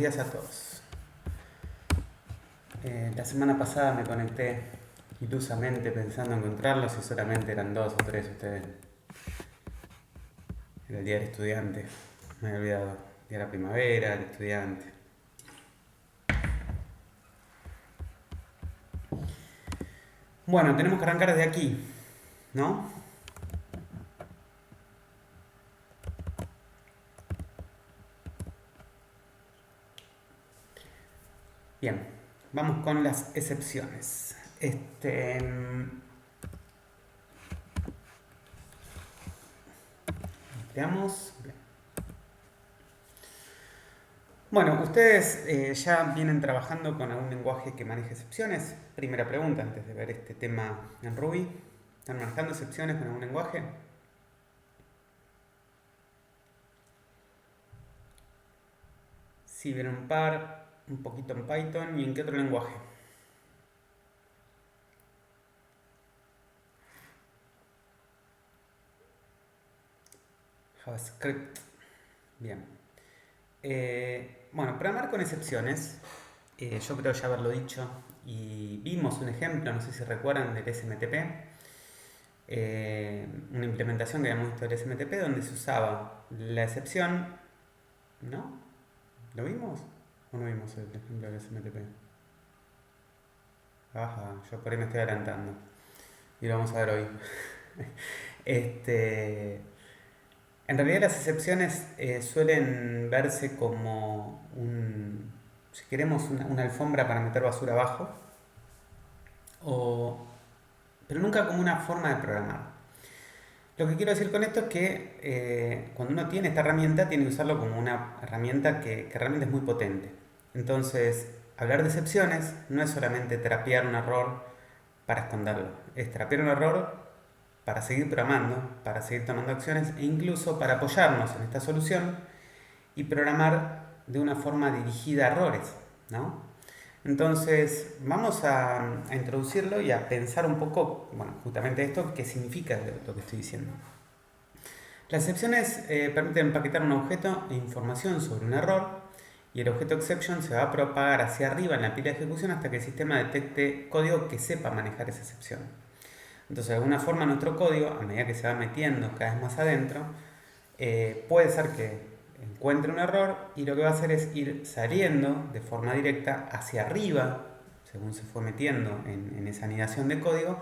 días a todos. La semana pasada me conecté ilusamente pensando encontrarlos y solamente eran 2 o 3 ustedes. Era el día del estudiante, me había olvidado. El día de la primavera, el estudiante. Bueno, tenemos que arrancar desde aquí, ¿no? Bien, vamos con las excepciones. Veamos. Bien. Bueno, ustedes ya vienen trabajando con algún lenguaje que maneje excepciones. Primera pregunta antes de ver este tema en Ruby. ¿Están manejando excepciones con algún lenguaje? Sí, vieron un par, un poquito en Python. ¿Y en qué otro lenguaje? JavaScript. Bien. Bueno, programar con excepciones, yo creo ya haberlo dicho, y vimos un ejemplo, no sé si recuerdan, del SMTP, una implementación que habíamos visto del SMTP donde se usaba la excepción, ¿no? ¿Lo vimos? ¿O no vimos el ejemplo del SMTP? Ajá, yo por ahí me estoy adelantando. Y lo vamos a ver hoy. Este, en realidad las excepciones suelen verse como si queremos, una alfombra para meter basura abajo, o, pero nunca como una forma de programar. Lo que quiero decir con esto es que cuando uno tiene esta herramienta, tiene que usarlo como una herramienta que realmente es muy potente. Entonces, hablar de excepciones no es solamente trapear un error para esconderlo, es trapear un error para seguir programando, para seguir tomando acciones e incluso para apoyarnos en esta solución y programar de una forma dirigida a errores, ¿no? Entonces, vamos a introducirlo y a pensar un poco, bueno, justamente esto, qué significa lo que estoy diciendo. Las excepciones permiten empaquetar un objeto e información sobre un error y el objeto exception se va a propagar hacia arriba en la pila de ejecución hasta que el sistema detecte código que sepa manejar esa excepción. Entonces, de alguna forma, nuestro código, a medida que se va metiendo cada vez más adentro, puede ser que encuentre un error y lo que va a hacer es ir saliendo de forma directa hacia arriba, según se fue metiendo en esa anidación de código,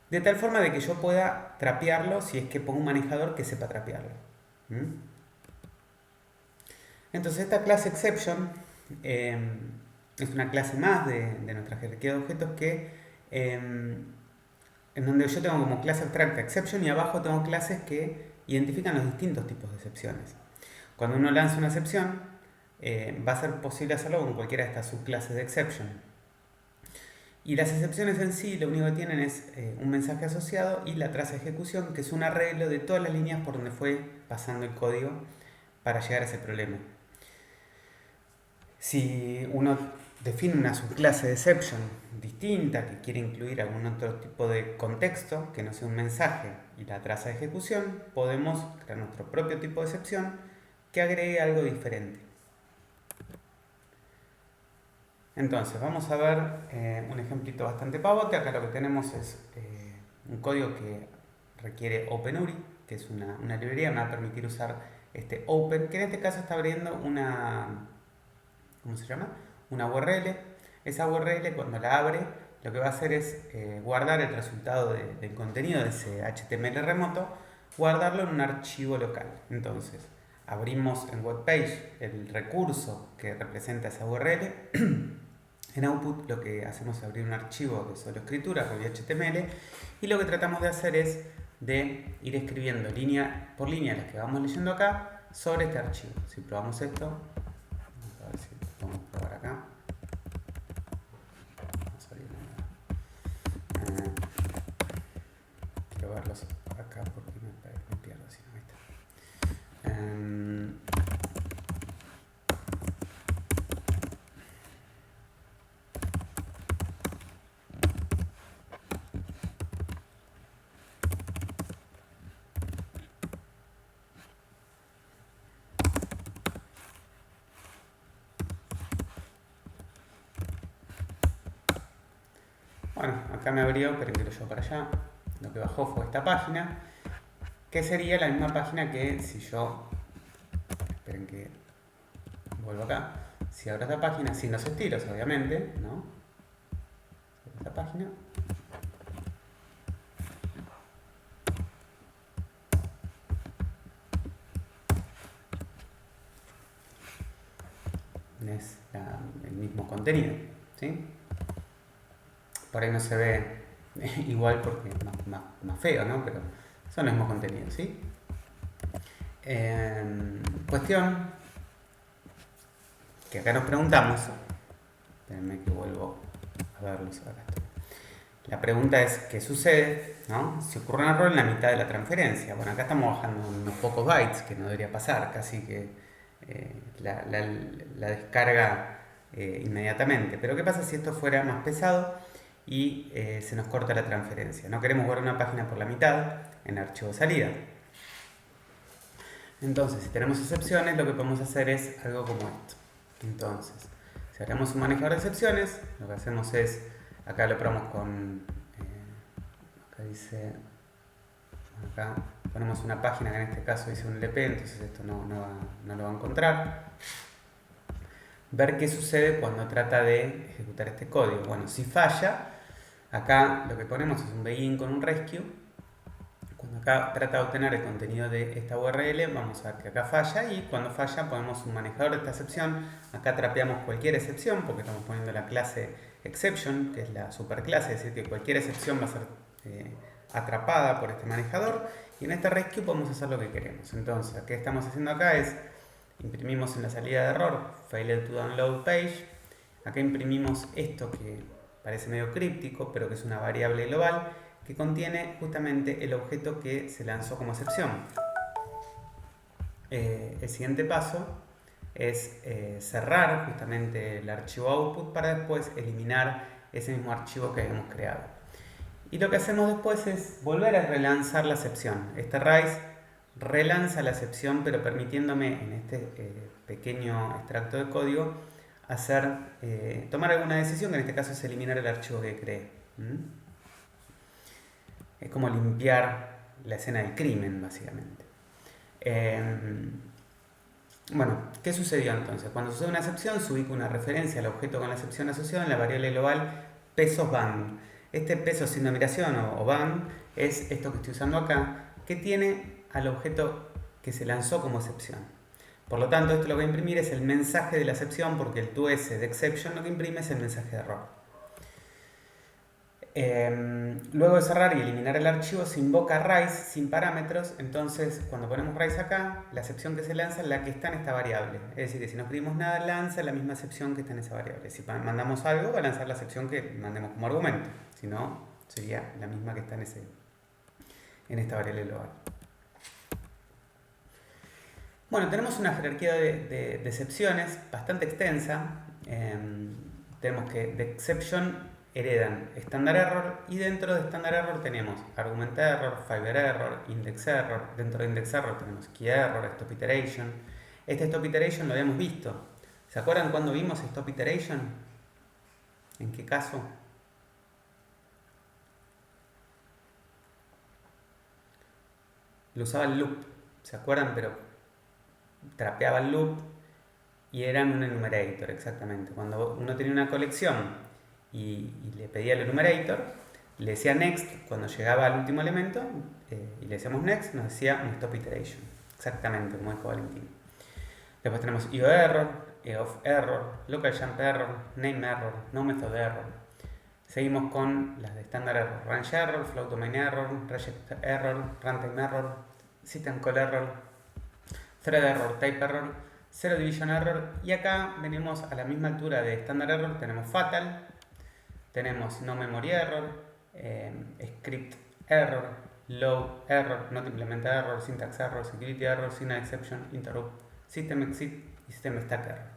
de tal forma de que yo pueda trapearlo si es que pongo un manejador que sepa trapearlo. ¿Mm? Entonces esta clase exception es una clase más de nuestra jerarquía de objetos que en donde yo tengo como clase abstracta exception y abajo tengo clases que identifican los distintos tipos de excepciones. Cuando uno lanza una excepción, va a ser posible hacerlo con cualquiera de estas subclases de exception. Y las excepciones en sí lo único que tienen es un mensaje asociado y la traza de ejecución, que es un arreglo de todas las líneas por donde fue pasando el código para llegar a ese problema. Si uno define una subclase de exception distinta que quiere incluir algún otro tipo de contexto que no sea un mensaje y la traza de ejecución, podemos crear nuestro propio tipo de excepción que agregue algo diferente. Entonces, vamos a ver un ejemplito bastante pavote. Acá lo que tenemos es un código que requiere OpenURI, que es una librería que me va a permitir usar este Open, que en este caso está abriendo una, ¿cómo se llama? Una URL. Esa URL, cuando la abre, lo que va a hacer es guardar el resultado del contenido de ese HTML remoto, guardarlo en un archivo local. Entonces, abrimos en webpage el recurso que representa esa URL. En output lo que hacemos es abrir un archivo de solo escritura, Ruby HTML, y lo que tratamos de hacer es de ir escribiendo línea por línea las que vamos leyendo acá sobre este archivo. Si probamos esto, a ver si podemos probar acá. No salió nada. Quiero verlos acá porque me pierdo si no. Ahí está. bueno, acá me abrió, pero que lo llevo para allá. Lo que bajó fue esta página, que sería la misma página que si yo, esperen que vuelvo acá, si abro esta página, sin los estilos, obviamente, ¿no? Esta página. Es el mismo contenido, ¿sí? Por ahí no se ve igual porque es más feo, ¿no? Pero son los mismos contenidos, ¿sí? Cuestión que acá nos preguntamos, espérenme que vuelvo a verlos acá. La pregunta es, ¿qué sucede, no? Si ocurre un error en la mitad de la transferencia. Bueno, acá estamos bajando unos pocos bytes, que no debería pasar, casi que la descarga inmediatamente. Pero ¿qué pasa si esto fuera más pesado y se nos corta la transferencia? No queremos guardar una página por la mitad en archivo salida. Entonces, si tenemos excepciones, lo que podemos hacer es algo como esto. Entonces, si hacemos un manejador de excepciones, lo que hacemos es, acá lo probamos con, acá dice, acá ponemos una página que en este caso dice un LP, entonces esto no lo va a encontrar. Ver qué sucede cuando trata de ejecutar este código. Bueno, si falla, acá lo que ponemos es un begin con un rescue. Cuando acá trata de obtener el contenido de esta URL, vamos a ver que acá falla, y cuando falla ponemos un manejador de esta excepción. Acá trapeamos cualquier excepción porque estamos poniendo la clase exception, que es la superclase, es decir, que cualquier excepción va a ser atrapada por este manejador, y en este rescue podemos hacer lo que queremos. Entonces, ¿qué estamos haciendo acá? Es imprimimos en la salida de error failed to download page. Acá imprimimos esto que parece medio críptico, pero que es una variable global que contiene justamente el objeto que se lanzó como excepción. El siguiente paso es cerrar justamente el archivo output para después eliminar ese mismo archivo que habíamos creado. Y lo que hacemos después es volver a relanzar la excepción. Este raíz relanza la excepción, pero permitiéndome en este pequeño extracto de código tomar alguna decisión, que en este caso es eliminar el archivo que creé. Es como limpiar la escena del crimen, básicamente. Bueno, ¿qué sucedió entonces? Cuando sucede una excepción, se ubica una referencia al objeto con la excepción asociada en la variable global pesos van. Este peso sin numeración o van es esto que estoy usando acá, que tiene al objeto que se lanzó como excepción. Por lo tanto, esto lo que va a imprimir es el mensaje de la excepción, porque el toS de exception lo que imprime es el mensaje de error. Luego de cerrar y eliminar el archivo, se invoca raíz sin parámetros. Entonces, cuando ponemos raíz acá, la excepción que se lanza es la que está en esta variable. Es decir, que si no escribimos nada, lanza la misma excepción que está en esa variable. Si mandamos algo, va a lanzar la excepción que mandemos como argumento. Si no, sería la misma que está en esta variable global. Bueno, tenemos una jerarquía de excepciones bastante extensa. Tenemos que de exception heredan standard error, y dentro de standard error tenemos argument error, fiber error, index error. Dentro de index error tenemos key error, stop iteration. Este stop iteration lo habíamos visto. ¿Se acuerdan cuando vimos stop iteration? ¿En qué caso? Lo usaba el loop, ¿se acuerdan? Pero trapeaba el loop y eran un enumerator, exactamente. Cuando uno tenía una colección y le pedía el enumerator, le decía next cuando llegaba al último elemento, y le decíamos next, nos decía un stop iteration, exactamente como dijo Valentín. Después tenemos io error, eof error, local jump error, name error, no method error. Seguimos con las de standard error, range error, float domain error, reject error, runtime error, system call error, thread error, type error, zero division error, y acá venimos a la misma altura de standard error. Tenemos fatal, tenemos no memory error, script error, low error, not implemented error, syntax error, security error, signal exception, interrupt, system exit y system stack error.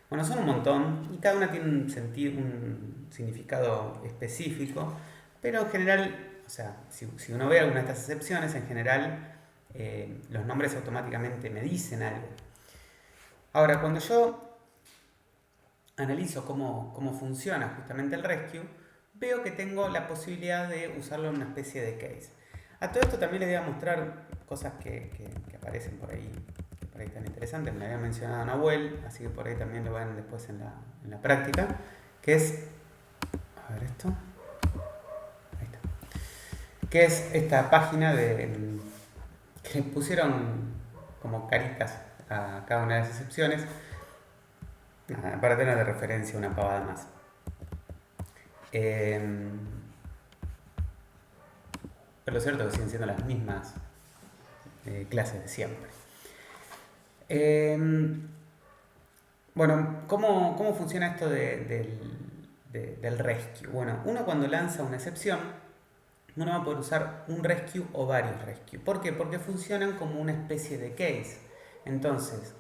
Bueno, son un montón y cada una tiene un significado específico, pero en general, o sea, si uno ve alguna de estas excepciones, en general los nombres automáticamente me dicen algo. Ahora, cuando yo analizo cómo funciona justamente el rescue, veo que tengo la posibilidad de usarlo en una especie de case. A todo esto también les voy a mostrar cosas que aparecen por ahí, que por ahí están interesantes. Me había mencionado Nahuel, así que por ahí también lo van después en la práctica, que es, a ver esto, ahí está, que es esta página que pusieron como caritas a cada una de las excepciones, para tener de referencia una pavada más. Pero lo cierto es que siguen siendo las mismas clases de siempre. Bueno, ¿cómo funciona esto del rescue? Bueno, uno cuando lanza una excepción, uno va a poder usar un rescue o varios rescue. ¿Por qué? Porque funcionan como una especie de case. Entonces,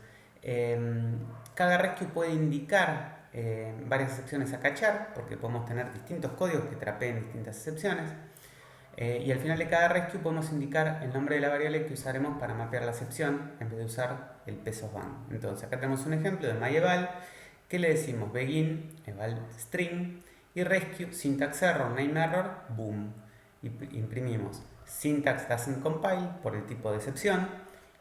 cada rescue puede indicar varias excepciones a cachar, porque podemos tener distintos códigos que trapeen distintas excepciones. Y al final de cada rescue podemos indicar el nombre de la variable que usaremos para mapear la excepción en vez de usar el pesos_van. Entonces acá tenemos un ejemplo de myeval que le decimos begin, eval string y rescue, syntax error, name error, boom. Y imprimimos syntax doesn't compile por el tipo de excepción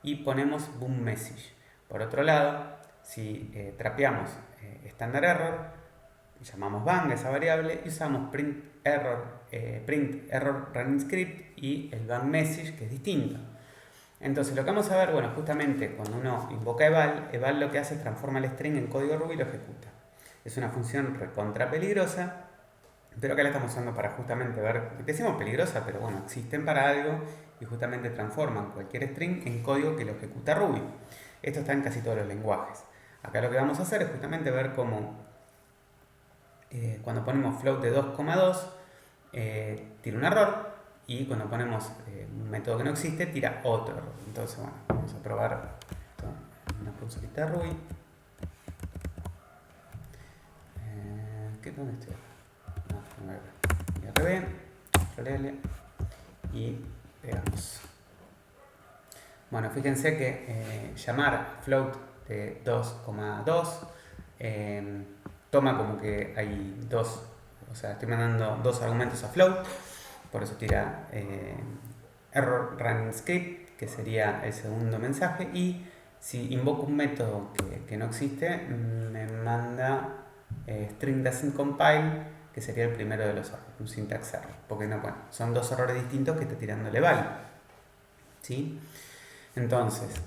y ponemos boom message. Por otro lado, si trapeamos standard error, llamamos bang esa variable y usamos print error running script y el bang message, que es distinto. Entonces lo que vamos a ver, bueno, justamente cuando uno invoca eval lo que hace es transforma el string en código Ruby y lo ejecuta. Es una función recontra peligrosa, pero acá la estamos usando para justamente ver, decimos peligrosa, pero bueno, existen para algo y justamente transforman cualquier string en código que lo ejecuta Ruby. Esto está en casi todos los lenguajes. Acá lo que vamos a hacer es justamente ver cómo cuando ponemos float de 2,2 tira un error y cuando ponemos un método que no existe tira otro error. Entonces, bueno, vamos a probar esto en una consolita de Ruby. ¿Dónde estoy? IRB, control L y pegamos. Bueno, fíjense que llamar float de 2,2 toma como que hay dos, o sea, estoy mandando dos argumentos a float, por eso tira error running script, que sería el segundo mensaje, y si invoco un método que no existe, me manda string doesn't compile, que sería el primero de los errores, un syntax error, porque no, bueno, son dos errores distintos que está tirando el eval, ¿sí? Entonces,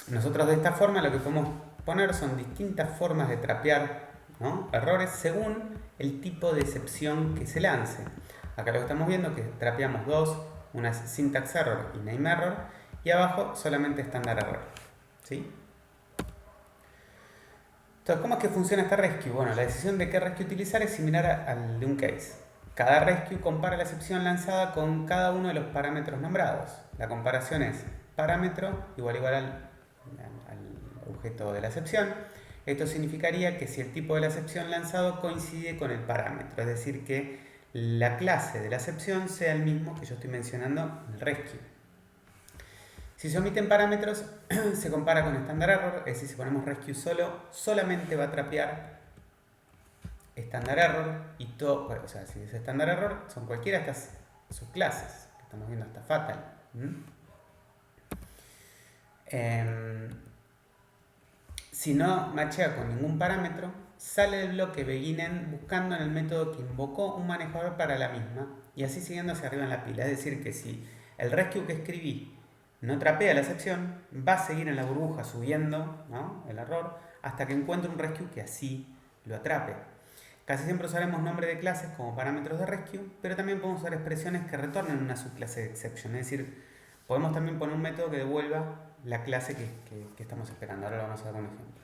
nosotros de esta forma lo que podemos poner son distintas formas de trapear, ¿no?, errores según el tipo de excepción que se lance. Acá lo que estamos viendo es que trapeamos dos, una es syntax error y name error, y abajo solamente standard error, ¿sí? Entonces, ¿cómo es que funciona esta rescue? Bueno, la decisión de qué rescue utilizar es similar al de un case. Cada rescue compara la excepción lanzada con cada uno de los parámetros nombrados. La comparación es parámetro igual al objeto de la excepción. Esto significaría que si el tipo de la excepción lanzado coincide con el parámetro, es decir, que la clase de la excepción sea el mismo que yo estoy mencionando en el rescue. Si se omiten parámetros, se compara con standard error, es decir, si ponemos rescue solamente va a trapear standard error y todo, o sea, si es standard error, son cualquiera de estas subclases que estamos viendo hasta fatal. Si no machea con ningún parámetro, sale del bloque begin buscando en el método que invocó un manejador para la misma y así siguiendo hacia arriba en la pila. Es decir, que si el rescue que escribí no trapea la excepción, va a seguir en la burbuja subiendo, ¿no?, el error hasta que encuentre un rescue que así lo atrape. Casi siempre usaremos nombres de clases como parámetros de rescue, pero también podemos usar expresiones que retornen una subclase de exception. Es decir, podemos también poner un método que devuelva la clase que estamos esperando. Ahora lo vamos a ver con un ejemplo.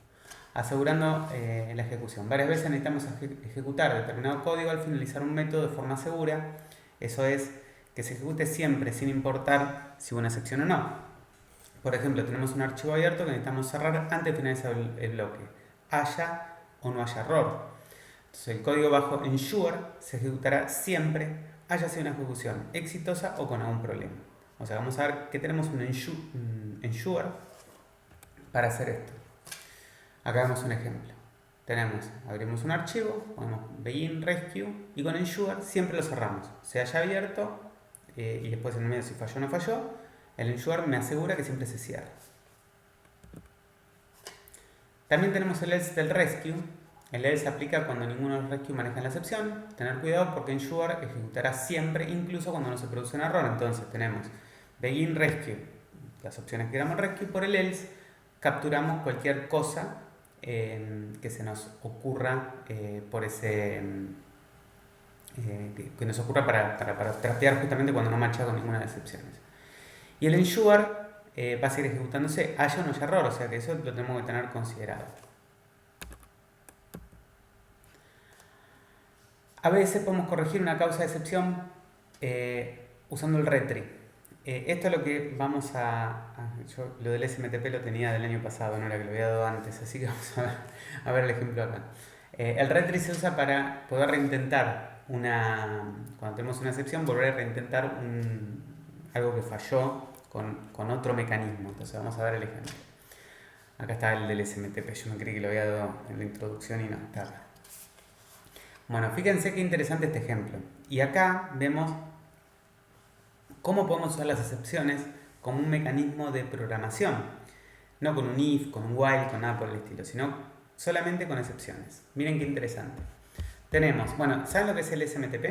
Asegurando la ejecución. Varias veces necesitamos ejecutar determinado código al finalizar un método de forma segura. Eso es, que se ejecute siempre sin importar si hubo una excepción o no. Por ejemplo, tenemos un archivo abierto que necesitamos cerrar antes de finalizar el bloque, haya o no haya error. Entonces el código bajo ensure se ejecutará siempre, haya sido una ejecución exitosa o con algún problema. O sea, vamos a ver que tenemos un ensure para hacer esto. Acá vemos un ejemplo. tenemos, abrimos un archivo, ponemos begin rescue y con ensure siempre lo cerramos. Se haya abierto y después en el medio si falló o no falló, el ensure me asegura que siempre se cierra. También tenemos el else del rescue. El else se aplica cuando ninguno de los rescue maneja la excepción. Tener cuidado porque ensure ejecutará siempre, incluso cuando no se produce un error. Entonces tenemos begin rescue, las opciones que queramos rescue. Por el else capturamos cualquier cosa que se nos ocurra que nos ocurra para trastear justamente cuando no marcha con ninguna de las excepciones. Y el ensure va a seguir ejecutándose haya o no haya error, o sea que eso lo tenemos que tener considerado. A veces podemos corregir una causa de excepción usando el retry. Esto es lo que vamos yo lo del SMTP lo tenía del año pasado, no era que lo había dado antes, así que vamos a ver el ejemplo acá. El retry se usa para poder reintentar cuando tenemos una excepción, volver a reintentar algo que falló con otro mecanismo. Entonces vamos a ver el ejemplo. Acá está el del SMTP, yo me creí que lo había dado en la introducción y no, está acá. Bueno, fíjense qué interesante este ejemplo. Y acá vemos cómo podemos usar las excepciones como un mecanismo de programación. No con un if, con un while, con nada por el estilo, sino solamente con excepciones. Miren qué interesante. Tenemos, bueno, ¿saben lo que es el SMTP?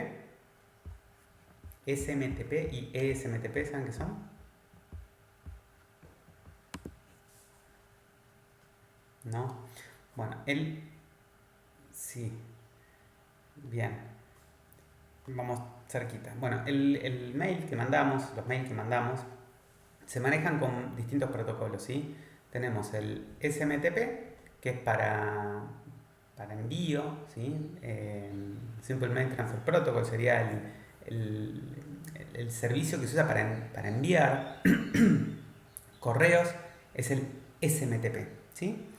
SMTP y ESMTP, ¿saben qué son? ¿No? Bueno, sí. Bien. Vamos cerquita. Bueno, los mails que mandamos, se manejan con distintos protocolos, ¿sí? Tenemos el SMTP, que es para envío, ¿sí? Simple Mail Transfer Protocol sería el servicio que se usa para enviar correos, es el SMTP, ¿sí?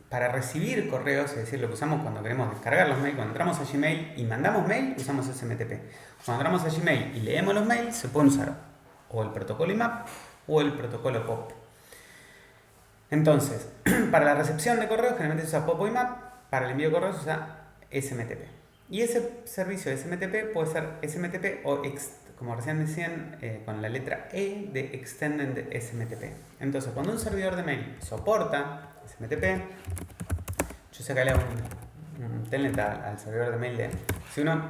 Para recibir correos, es decir, lo que usamos cuando queremos descargar los mails, cuando entramos a Gmail y mandamos mail, usamos SMTP. Cuando entramos a Gmail y leemos los mails, se pueden usar o el protocolo IMAP o el protocolo POP. Entonces, para la recepción de correos generalmente se usa POP o IMAP, para el envío de correos se usa SMTP. Y ese servicio de SMTP puede ser SMTP o, como recién decían, con la letra E de Extended SMTP. Entonces, cuando un servidor de mail soporta SMTP, yo sé que le hago un telnet al servidor de mail si uno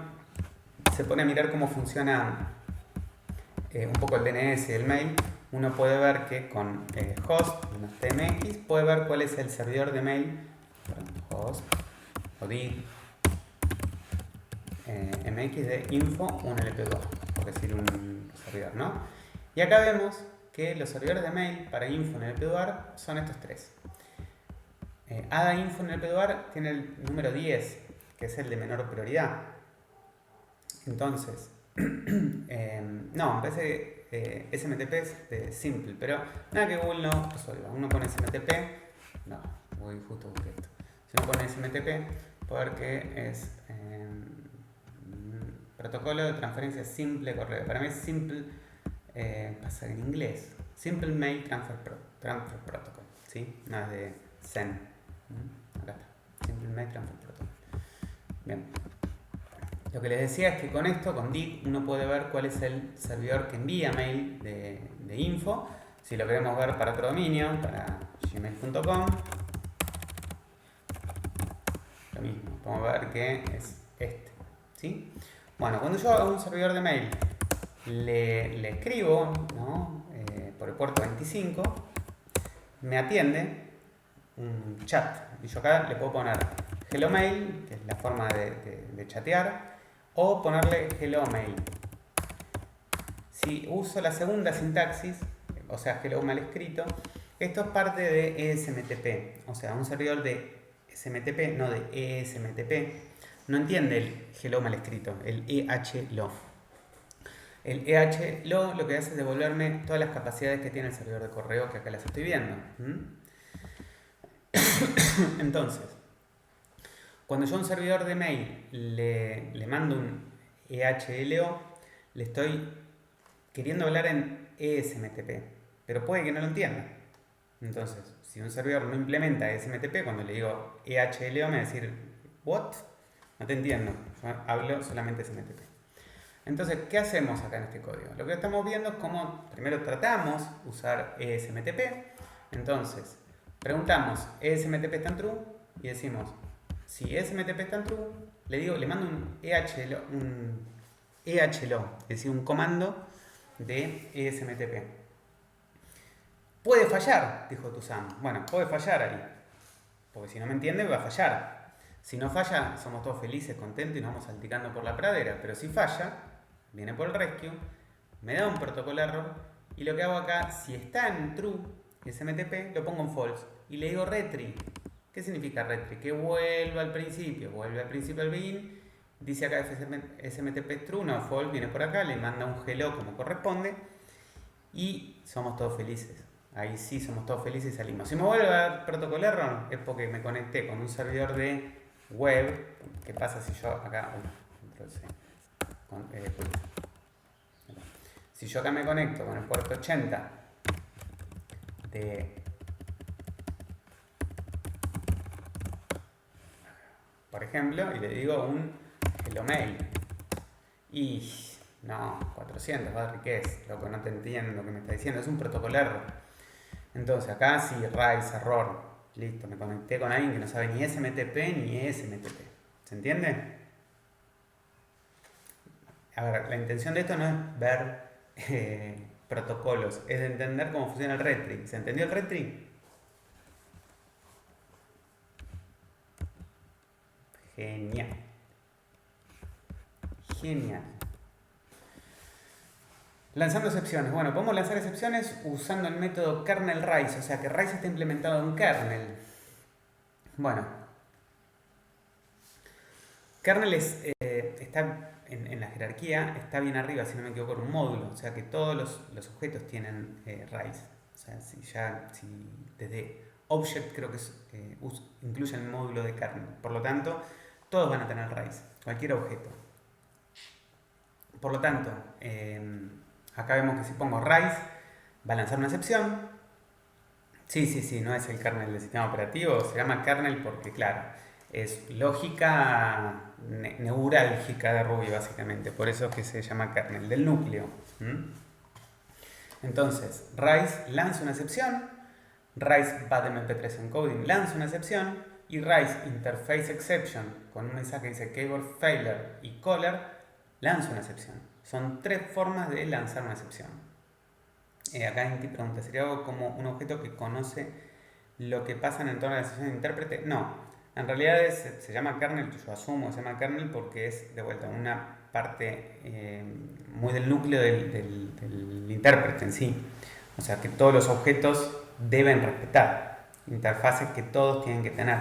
se pone a mirar cómo funciona un poco el DNS y el mail, uno puede ver que con host -tmx puede ver cuál es el servidor de mail, host o dig mx de info 1lp2, por decir un servidor, ¿no? Y acá vemos que los servidores de mail para info en lp2 son estos tres. Ada info en lp2 tiene el número 10, que es el de menor prioridad. Entonces, no, me parece que SMTP es de simple, pero nada que Google no resuelva. Uno pone SMTP, no, voy justo busqué esto. Si uno pone SMTP, puede ver que es protocolo de transferencia simple de correo. Para mí es simple, pasa en inglés, Simple Mail Transfer Protocol, ¿sí? Nada de SEN. Acá está, Simple Mail Transfer Protocol. Bien. Lo que les decía es que con esto, con dig, uno puede ver cuál es el servidor que envía mail de info. Si lo queremos ver para otro dominio, para gmail.com, lo mismo, podemos ver que es este, ¿sí? Bueno, cuando yo a un servidor de mail le escribo, ¿no? Por el puerto 25, me atiende un chat. Y yo acá le puedo poner hello mail, que es la forma de chatear, o ponerle hello mail. Si uso la segunda sintaxis, o sea, hello mal escrito, esto es parte de ESMTP, o sea, un servidor de SMTP, no de ESMTP, no entiende el hello mal escrito, el EHLO. El EHLO lo que hace es devolverme todas las capacidades que tiene el servidor de correo, que acá las estoy viendo. Entonces, cuando yo a un servidor de mail le mando un EHLO, le estoy queriendo hablar en ESMTP, pero puede que no lo entienda. Entonces, si un servidor no implementa SMTP, cuando le digo EHLO me va a decir, ¿what? No te entiendo, yo hablo solamente SMTP. Entonces, ¿qué hacemos acá en este código? Lo que estamos viendo es cómo primero tratamos usar ESMTP. Entonces, preguntamos, ¿ESMTP está en true? Y decimos, si ESMTP está en true, le mando un EHLO, es decir, un comando de ESMTP. Puede fallar, dijo Tuzán. Bueno, puede fallar ahí, porque si no me entiende va a fallar. Si no falla, somos todos felices, contentos y nos vamos salticando por la pradera. Pero si falla, viene por el rescue, me da un protocolo error y lo que hago acá, si está en true, SMTP, lo pongo en false y le digo retry. ¿Qué significa retry? Que vuelva al principio al begin, dice acá SMTP true, no false, viene por acá, le manda un hello como corresponde y somos todos felices. Ahí sí somos todos felices y salimos. Si me vuelve a dar protocolo error es porque me conecté con un servidor de web. ¿Qué pasa si yo acá... si yo acá me conecto con el puerto 80 de... por ejemplo, y le digo un hello mail. Y... no, 400, padre, ¿qué es? Loco, no te entiendo lo que me está diciendo. Es un protocolo error. Entonces acá sí, rise, error. Listo, me conecté con alguien que no sabe ni SMTP ni SMTP. ¿Se entiende? A ver, la intención de esto no es ver protocolos, es de entender cómo funciona el retry. ¿Se entendió el retry? Genial. Genial. Lanzando excepciones. Bueno, podemos lanzar excepciones usando el método kernel rise, o sea que rise está implementado en kernel. Bueno, kernel está en la jerarquía, está bien arriba, si no me equivoco, en un módulo, o sea que todos los objetos tienen rise. O sea, si desde object creo que incluye el módulo de kernel. Por lo tanto, todos van a tener rise, cualquier objeto. Por lo tanto, acá vemos que si pongo rise, va a lanzar una excepción. Sí, no es el kernel del sistema operativo, se llama kernel porque, claro, es lógica neurálgica de Ruby, básicamente. Por eso es que se llama kernel, del núcleo. Entonces, rise lanza una excepción, rise BAT-MP3 encoding lanza una excepción, y rise interface exception, con un mensaje que dice keyboard failure y caller, lanza una excepción. Son tres formas de lanzar una excepción. Acá hay una pregunta, ¿sería algo como un objeto que conoce lo que pasa en el entorno de la sesión de intérprete? No, en realidad se llama kernel, yo asumo, se llama kernel porque es, de vuelta, una parte muy del núcleo del intérprete en sí. O sea, que todos los objetos deben respetar interfaces que todos tienen que tener.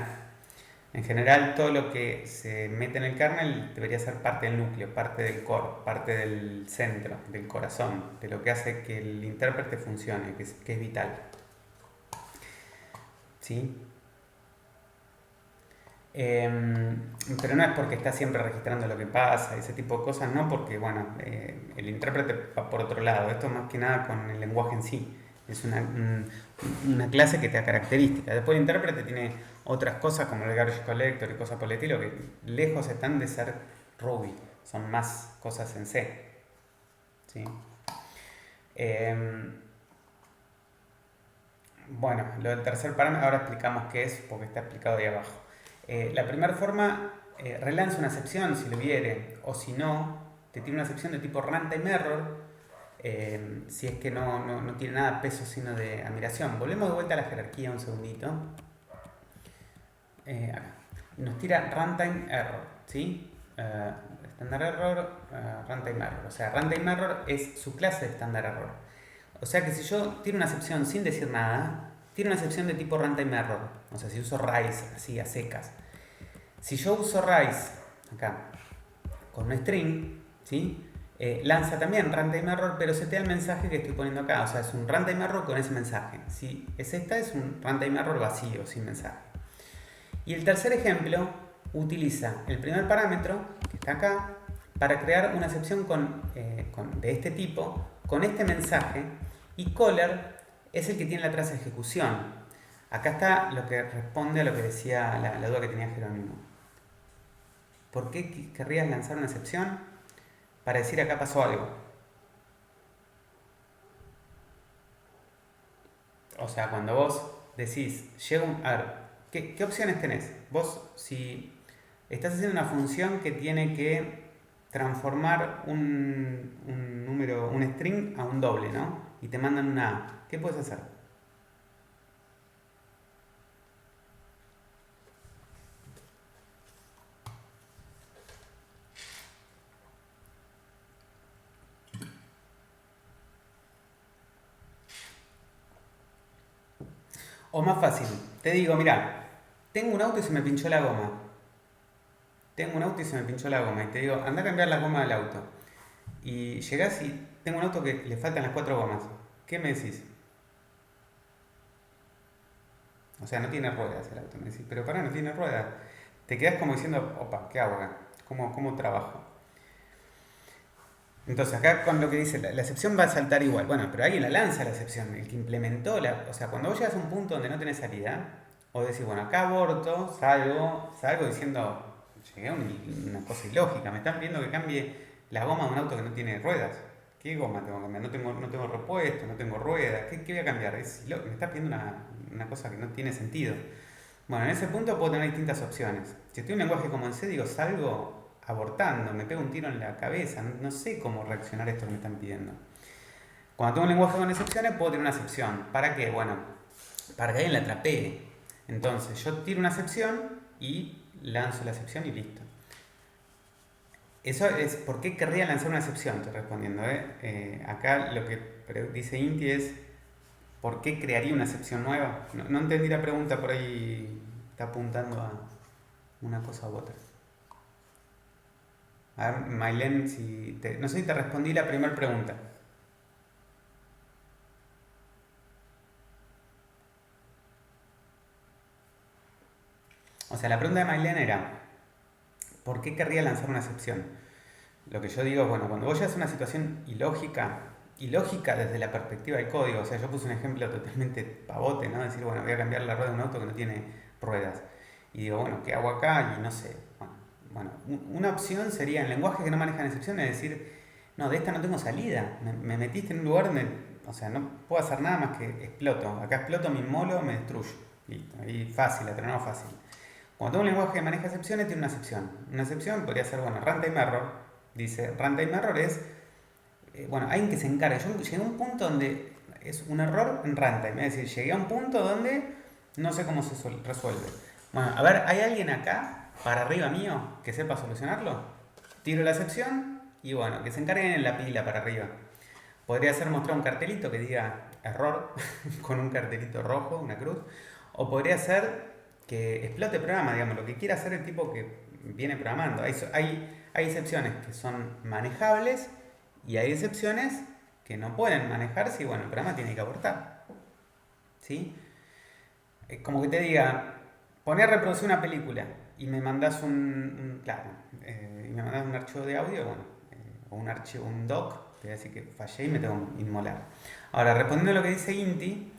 En general, todo lo que se mete en el kernel debería ser parte del núcleo, parte del core, parte del centro, del corazón, de lo que hace que el intérprete funcione, que es vital. ¿Sí? Pero no es porque está siempre registrando lo que pasa, ese tipo de cosas, no, porque bueno, el intérprete va por otro lado. Esto más que nada con el lenguaje en sí. Es una clase que te da características. Después el intérprete tiene otras cosas como el garbage collector y cosas por el estilo que lejos están de ser Ruby. Son más cosas en C. ¿Sí? Bueno, lo del tercer parámetro ahora explicamos qué es porque está explicado ahí abajo. La primera forma, relanza una excepción si lo hubiere, o si no, te tiene una excepción de tipo runtime error. Si es que no tiene nada peso sino de admiración. Volvemos de vuelta a la jerarquía un segundito. Acá. Nos tira runtime error, ¿sí? Standard error, runtime error. O sea, runtime error es su clase de standard error. O sea que si yo tiro una excepción sin decir nada, tiene una excepción de tipo runtime error. O sea, si uso rise así a secas. Si yo uso rise acá con un string, ¿sí? Lanza también runtime error, pero se te da el mensaje que estoy poniendo acá. O sea, es un runtime error con ese mensaje. Si es esta, es un runtime error vacío, sin mensaje. Y el tercer ejemplo utiliza el primer parámetro, que está acá, para crear una excepción de este tipo, con este mensaje, y caller es el que tiene la tasa de ejecución. Acá está lo que responde a lo que decía la duda que tenía Jerónimo. ¿Por qué querrías lanzar una excepción? Para decir acá pasó algo. O sea, cuando vos decís, a ver, ¿qué opciones tenés? Vos, si estás haciendo una función que tiene que transformar un número, un string a un doble, ¿no? Y te mandan una A, ¿qué puedes hacer? O más fácil, te digo, mira, tengo un auto y se me pinchó la goma. Tengo un auto y se me pinchó la goma. Y te digo, anda a cambiar la goma del auto. Y llegás y tengo un auto que le faltan las cuatro gomas. ¿Qué me decís? O sea, no tiene ruedas el auto. Me decís, pero pará, no tiene ruedas. Te quedás como diciendo, opa, ¿qué hago acá? ¿Cómo trabajo? Entonces acá con lo que dice, la excepción va a saltar igual. Bueno, pero alguien la lanza la excepción, el que implementó la... O sea, cuando vos llegas a un punto donde no tenés salida, o decís, bueno, acá aborto, salgo diciendo, llegué a una cosa ilógica, me están pidiendo que cambie la goma de un auto que no tiene ruedas. ¿Qué goma tengo que cambiar? No tengo repuesto, no tengo ruedas. ¿Qué voy a cambiar? Me estás pidiendo una cosa que no tiene sentido. Bueno, en ese punto puedo tener distintas opciones. Si estoy en un lenguaje como en C, digo, salgo abortando, me pego un tiro en la cabeza, no sé cómo reaccionar a esto que me están pidiendo. Cuando tengo un lenguaje con excepciones, puedo tener una excepción. ¿Para qué? Bueno, para que alguien la trapee. Entonces, yo tiro una excepción y lanzo la excepción y listo. Eso es, ¿por qué querría lanzar una excepción? Estoy respondiendo, ¿eh? Acá lo que dice Inti es, ¿por qué crearía una excepción nueva? No entendí la pregunta, por ahí está apuntando a una cosa u otra. A ver, Mailen, no sé si te respondí la primera pregunta. O sea, la pregunta de Mailen era, ¿por qué querría lanzar una excepción? Lo que yo digo es, bueno, cuando vos llegas a una situación ilógica desde la perspectiva del código, o sea, yo puse un ejemplo totalmente pavote, ¿no? Decir, bueno, voy a cambiar la rueda de un auto que no tiene ruedas. Y digo, bueno, ¿qué hago acá? Y no sé. Bueno, una opción sería en lenguajes que no manejan excepciones, decir, no, de esta no tengo salida. Me metiste en un lugar donde, o sea, no puedo hacer nada más que exploto. Acá exploto, mi molo me destruye. Listo, ahí fácil, atronado fácil. Cuando tengo un lenguaje que maneja excepciones, tiene una excepción. Una excepción podría ser, bueno, runtime error. Dice, runtime error es, bueno, alguien que se encargue. Yo llegué a un punto donde es un error en runtime. Es decir, llegué a un punto donde no sé cómo se resuelve. Bueno, a ver, ¿hay alguien acá, para arriba mío, que sepa solucionarlo? Tiro la excepción y bueno, que se encarguen en la pila para arriba. Podría ser mostrar un cartelito que diga error, con un cartelito rojo, una cruz. O podría ser que explote el programa, digamos, lo que quiera hacer el tipo que viene programando. Hay excepciones que son manejables y hay excepciones que no pueden manejarse y bueno, el programa tiene que abortar. ¿Sí? Es como que te diga, poner a reproducir una película y me mandas claro, y me mandas un archivo de audio, bueno, o un archivo, un doc, te voy a decir que fallé y me tengo que inmolar. Ahora, respondiendo a lo que dice Inti,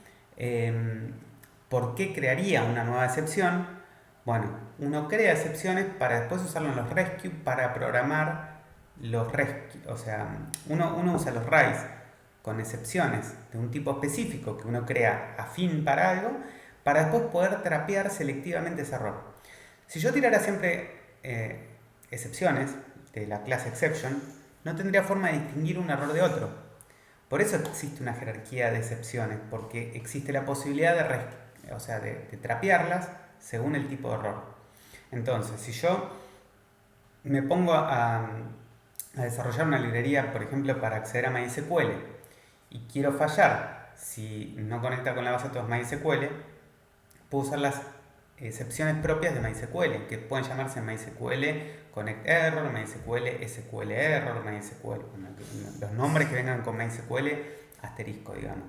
¿por qué crearía una nueva excepción? Bueno, uno crea excepciones para después usarlo en los rescue para programar los rescue. O sea, uno usa los raíz con excepciones de un tipo específico que uno crea afín para algo, para después poder trapear selectivamente ese error. Si yo tirara siempre excepciones de la clase exception, no tendría forma de distinguir un error de otro. Por eso existe una jerarquía de excepciones, porque existe la posibilidad de trapearlas según el tipo de error. Entonces, si yo me pongo a desarrollar una librería, por ejemplo, para acceder a MySQL y quiero fallar si no conecta con la base de datos MySQL, puedo usar las excepciones propias de MySQL, que pueden llamarse MySQL Connect Error, MySQL SQL Error, MySQL, los nombres que vengan con MySQL asterisco, digamos.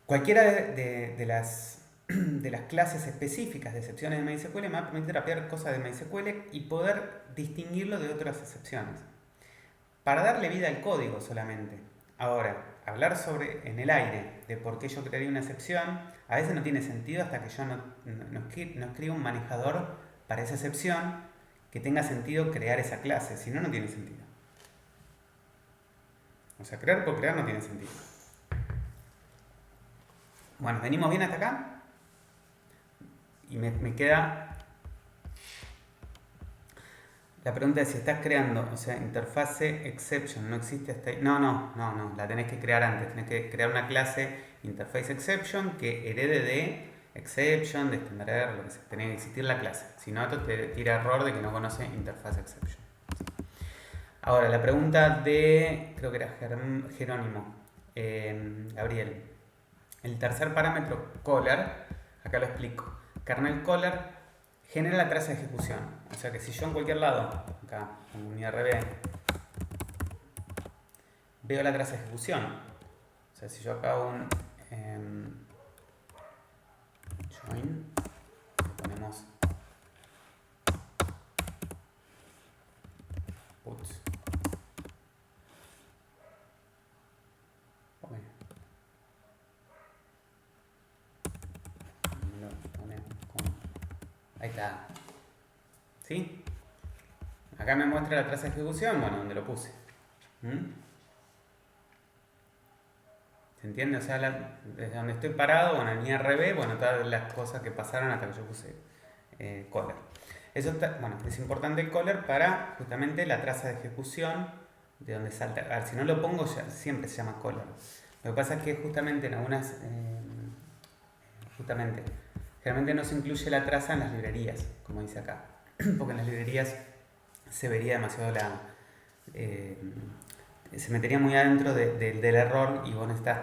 Cualquiera de las clases específicas de excepciones de MySQL me va a permitir rapear cosas de MySQL y poder distinguirlo de otras excepciones. Para darle vida al código solamente. Ahora, hablar sobre en el aire de por qué yo crearía una excepción, a veces no tiene sentido hasta que yo no escriba un manejador para esa excepción que tenga sentido crear esa clase, si no, no tiene sentido. O sea, crear por crear no tiene sentido. Bueno, venimos bien hasta acá y me queda la pregunta es si estás creando, o sea, interfase exception, no existe hasta ahí. No, la tenés que crear antes. Tenés que crear una clase interface exception que herede de exception, de standard error, lo que sea. Tenés que existir la clase. Si no, esto te tira error de que no conoce interface exception. Ahora, la pregunta de, creo que era Jerónimo, Gabriel. El tercer parámetro, caller, acá lo explico. Kernel caller genera la traza de ejecución. O sea que si yo en cualquier lado, acá en un IRB, veo la traza de ejecución. O sea, si yo acá hago un join, ponemos puts. Ahí está. ¿Sí? Acá me muestra la traza de ejecución, bueno, donde lo puse. ¿Se entiende? O sea, desde donde estoy parado, bueno, en IRB, bueno, todas las cosas que pasaron hasta que yo puse caller. Eso está, bueno, es importante el caller para justamente la traza de ejecución de donde salta. A ver, si no lo pongo, ya siempre se llama caller. Lo que pasa es que justamente en algunas, generalmente no se incluye la traza en las librerías, como dice acá, porque en las librerías se vería demasiado se metería muy adentro del error y vos necesitas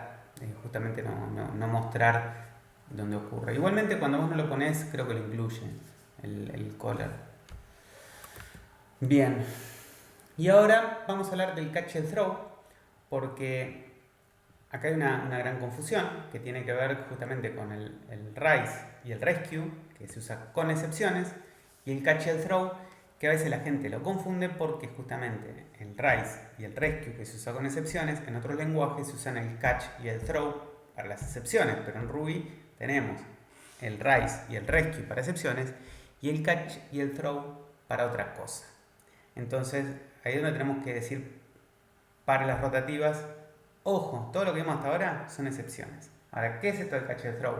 justamente no mostrar dónde ocurre. Igualmente cuando vos no lo pones, creo que lo incluye el caller. Bien, y ahora vamos a hablar del catch and throw, porque acá hay una gran confusión que tiene que ver justamente con el rise y el rescue, que se usa con excepciones, y el catch and throw, que a veces la gente lo confunde porque justamente el rise y el rescue, que se usa con excepciones, en otros lenguajes se usan el catch y el throw para las excepciones, pero en Ruby tenemos el rise y el rescue para excepciones y el catch y el throw para otra cosa. Entonces ahí es donde tenemos que decir para las rotativas, ojo, todo lo que vimos hasta ahora son excepciones. Ahora, ¿qué es esto del catch and throw?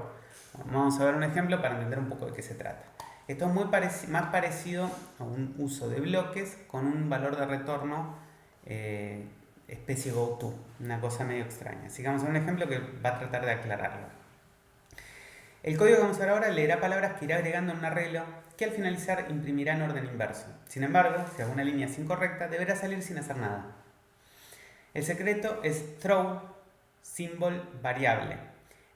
Bueno, vamos a ver un ejemplo para entender un poco de qué se trata. Esto es muy más parecido a un uso de bloques con un valor de retorno especie goTo, una cosa medio extraña. Así que vamos a ver un ejemplo que va a tratar de aclararlo. El código que vamos a ver ahora leerá palabras que irá agregando en un arreglo que al finalizar imprimirá en orden inverso. Sin embargo, si alguna línea es incorrecta, deberá salir sin hacer nada. El secreto es throw symbol variable.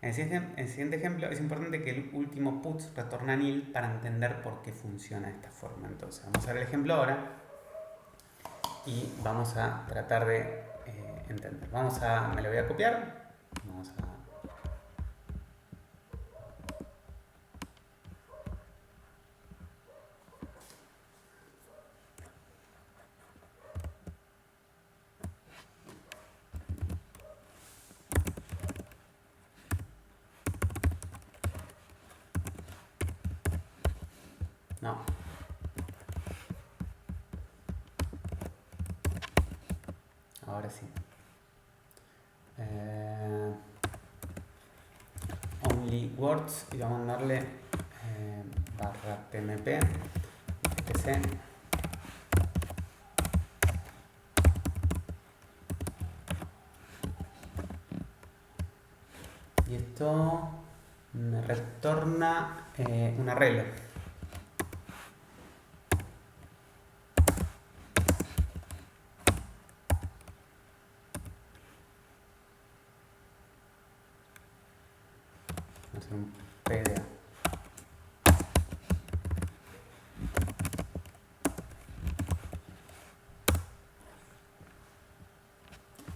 En el siguiente ejemplo es importante que el último puts retorna nil para entender por qué funciona de esta forma. Entonces vamos a ver el ejemplo ahora y vamos a tratar de entender. Me lo voy a copiar. No. Ahora sí. Only words y vamos a darle barra tmp etc. Y esto me retorna un arreglo. Un PDA.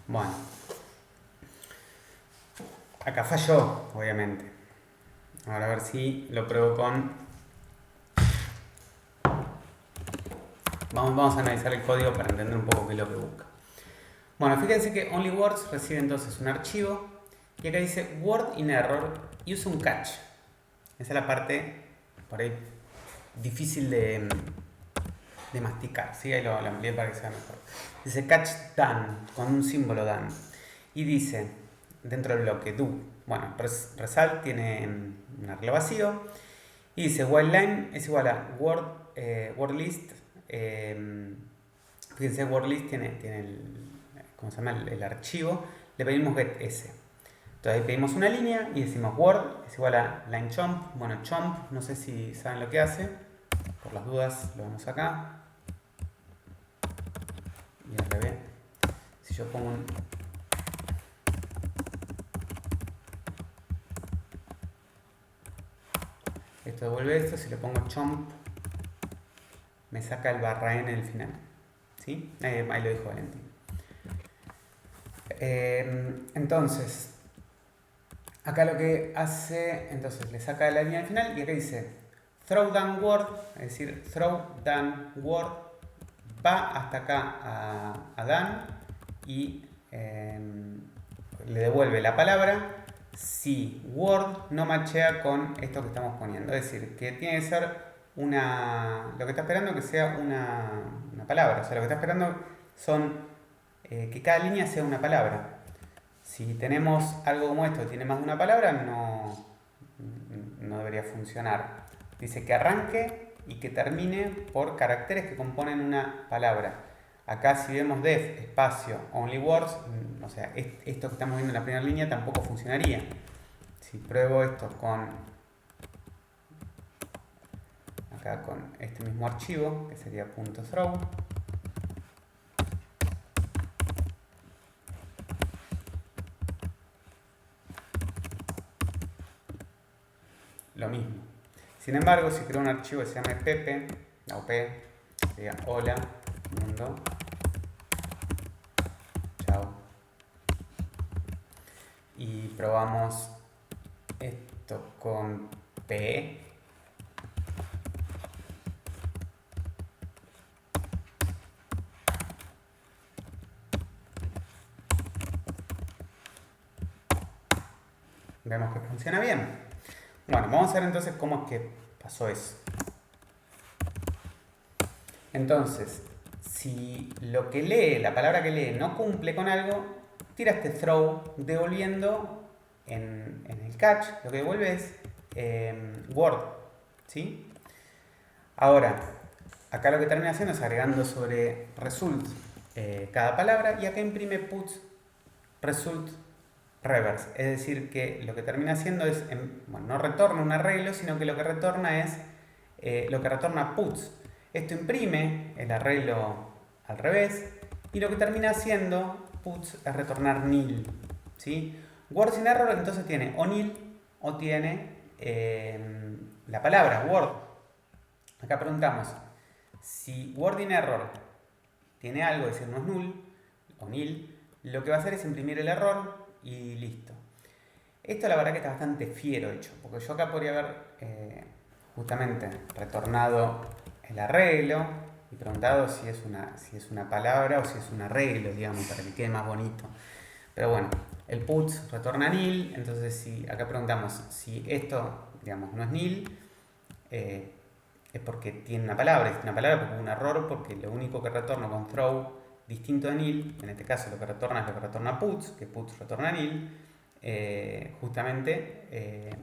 Bueno, acá falló, obviamente. Ahora a ver si lo pruebo con... Vamos a analizar el código para entender un poco qué es lo que busca. Bueno, fíjense que OnlyWords recibe entonces un archivo y acá dice Word in error y usa un catch. Esa es la parte por ahí difícil de masticar, ¿sí? Ahí lo amplié para que sea mejor. Dice catch done, con un símbolo done. Y dice, dentro del bloque do, bueno, result tiene un arreglo vacío. Y dice while line es igual a word list. Fíjense, word list tiene ¿cómo se llama? El archivo. Le pedimos get s. Entonces ahí pedimos una línea y decimos word es igual a line chomp. Bueno, chomp, no sé si saben lo que hace. Por las dudas lo vemos acá. Y al revés. Si yo pongo un... Esto devuelve esto. Si le pongo chomp, me saca el barra n en el final. ¿Sí? Ahí lo dijo Valentín. Entonces, acá lo que hace, entonces le saca la línea al final y acá dice throw down word, es decir, throw down word va hasta acá a Dan y le devuelve la palabra si word no machea con esto que estamos poniendo. Es decir, que tiene que ser lo que está esperando que sea una palabra. O sea, lo que está esperando son que cada línea sea una palabra. Si tenemos algo como esto que tiene más de una palabra, no debería funcionar. Dice que arranque y que termine por caracteres que componen una palabra. Acá si vemos def espacio only words, o sea, esto que estamos viendo en la primera línea tampoco funcionaría. Si pruebo esto acá con este mismo archivo, que sería .throw, lo mismo. Sin embargo, si creo un archivo que se llame Pepe, la OP, sería hola, mundo, chao. Y probamos esto con P. Vemos que funciona bien. Bueno, vamos a ver entonces cómo es que pasó eso. Entonces, si lo que lee, la palabra que lee, no cumple con algo, tira este throw devolviendo en el catch, lo que devuelve es word, ¿sí? Ahora, acá lo que termina haciendo es agregando sobre result cada palabra y acá imprime puts result reverse, es decir, que lo que termina haciendo es, bueno, no retorna un arreglo, sino que lo que retorna es lo que retorna puts. Esto imprime el arreglo al revés y lo que termina haciendo puts es retornar nil, ¿sí? Word sin error entonces tiene o nil o tiene la palabra word. Acá preguntamos si word in error tiene algo, es decir, no es null o nil, lo que va a hacer es imprimir el error y listo. Esto la verdad que está bastante fiero hecho, porque yo acá podría haber justamente retornado el arreglo y preguntado si es una palabra o si es un arreglo, digamos, para que quede más bonito. Pero bueno, el puts retorna nil, entonces si acá preguntamos si esto, digamos, no es nil, es porque tiene una palabra, es una palabra porque hubo un error, porque lo único que retorno con throw distinto de nil, en este caso lo que retorna es lo que retorna puts, que puts retorna nil, justamente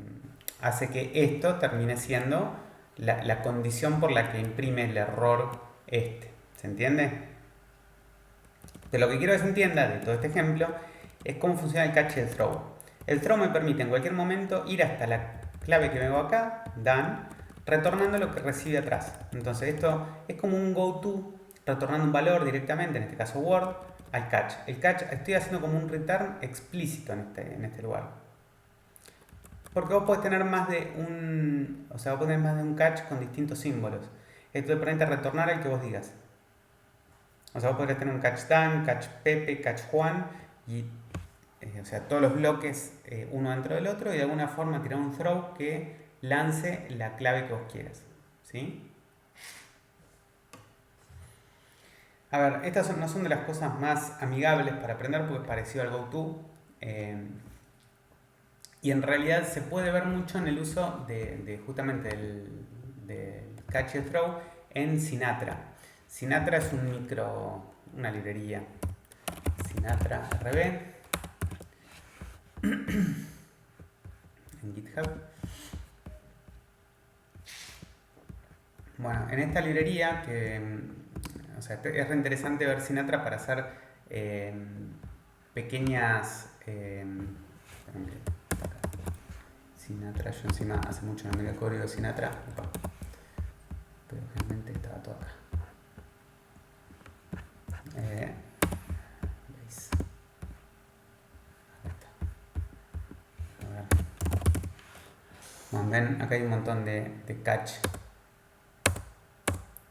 hace que esto termine siendo la condición por la que imprime el error este. ¿Se entiende? De lo que quiero que se entienda de todo este ejemplo es cómo funciona el catch y el throw. El throw me permite en cualquier momento ir hasta la clave que veo acá, done, retornando lo que recibe atrás. Entonces esto es como un goto retornando un valor directamente, en este caso word, al catch. El catch estoy haciendo como un return explícito en este lugar. Porque vos podés tener más de un catch con distintos símbolos. Esto te permite retornar el que vos digas. O sea, vos podrías tener un catch Dan, catch Pepe, catch Juan y o sea, todos los bloques uno dentro del otro y de alguna forma tirar un throw que lance la clave que vos quieras. ¿Sí? A ver, no son de las cosas más amigables para aprender porque es parecido al GoTo. Y en realidad se puede ver mucho en el uso de justamente del catch and throw en Sinatra. Sinatra es una librería. Sinatra RB en GitHub. Bueno, en esta librería o sea, es re interesante ver Sinatra para hacer pequeñas Sinatra, yo encima hace mucho no miro el código de Sinatra, pero realmente estaba todo acá. ¿Veis? A ver. Bueno, ven, acá hay un montón de catch.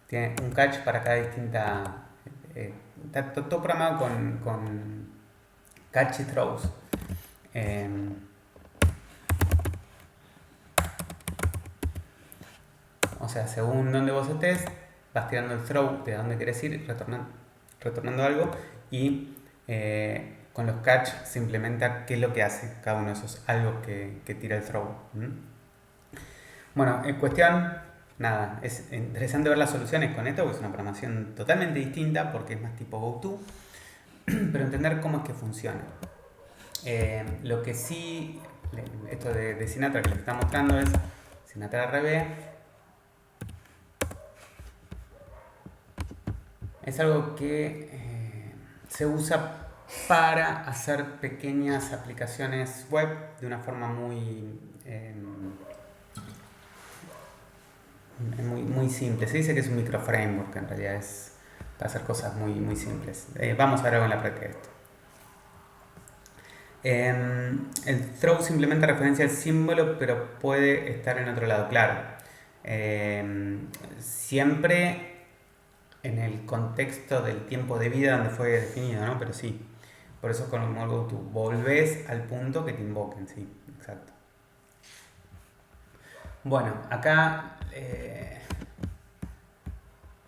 Tiene un catch para cada distinta. Está todo programado con catch y throws. O sea, según donde vos estés, vas tirando el throw de dónde querés ir, retornando algo, y con los catch se implementa qué es lo que hace cada uno de esos algo que tira el throw. Bueno, en cuestión, nada, es interesante ver las soluciones con esto, porque es una programación totalmente distinta, porque es más tipo GoTo, pero entender cómo es que funciona. Lo que sí, esto de Sinatra que les está mostrando es Sinatra RB. Es algo que se usa para hacer pequeñas aplicaciones web de una forma muy simple. Se dice que es un microframework, en realidad es para hacer cosas muy simples. Vamos a ver algo en la práctica de esto. El throw simplemente referencia al símbolo, pero puede estar en otro lado, claro. Siempre en el contexto del tiempo de vida donde fue definido, ¿no? Pero sí, por eso con el GoTo volvés al punto que te invoquen, sí, exacto. Bueno, acá,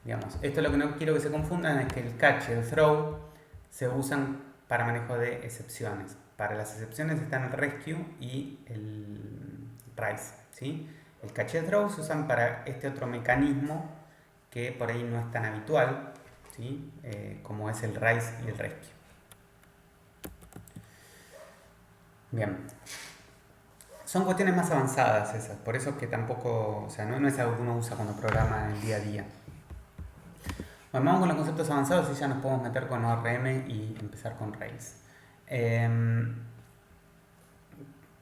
digamos, esto es lo que no quiero que se confundan, es que el catch y el throw se usan para manejo de excepciones. Para las excepciones están el rescue y el rise, ¿sí? El catch y el throw se usan para este otro mecanismo que por ahí no es tan habitual, ¿sí? Como es el rise y el rescue. Bien. Son cuestiones más avanzadas esas, por eso que tampoco, o sea, no es algo que uno usa cuando programa en el día a día. Bueno, vamos con los conceptos avanzados y ya nos podemos meter con ORM y empezar con Rails.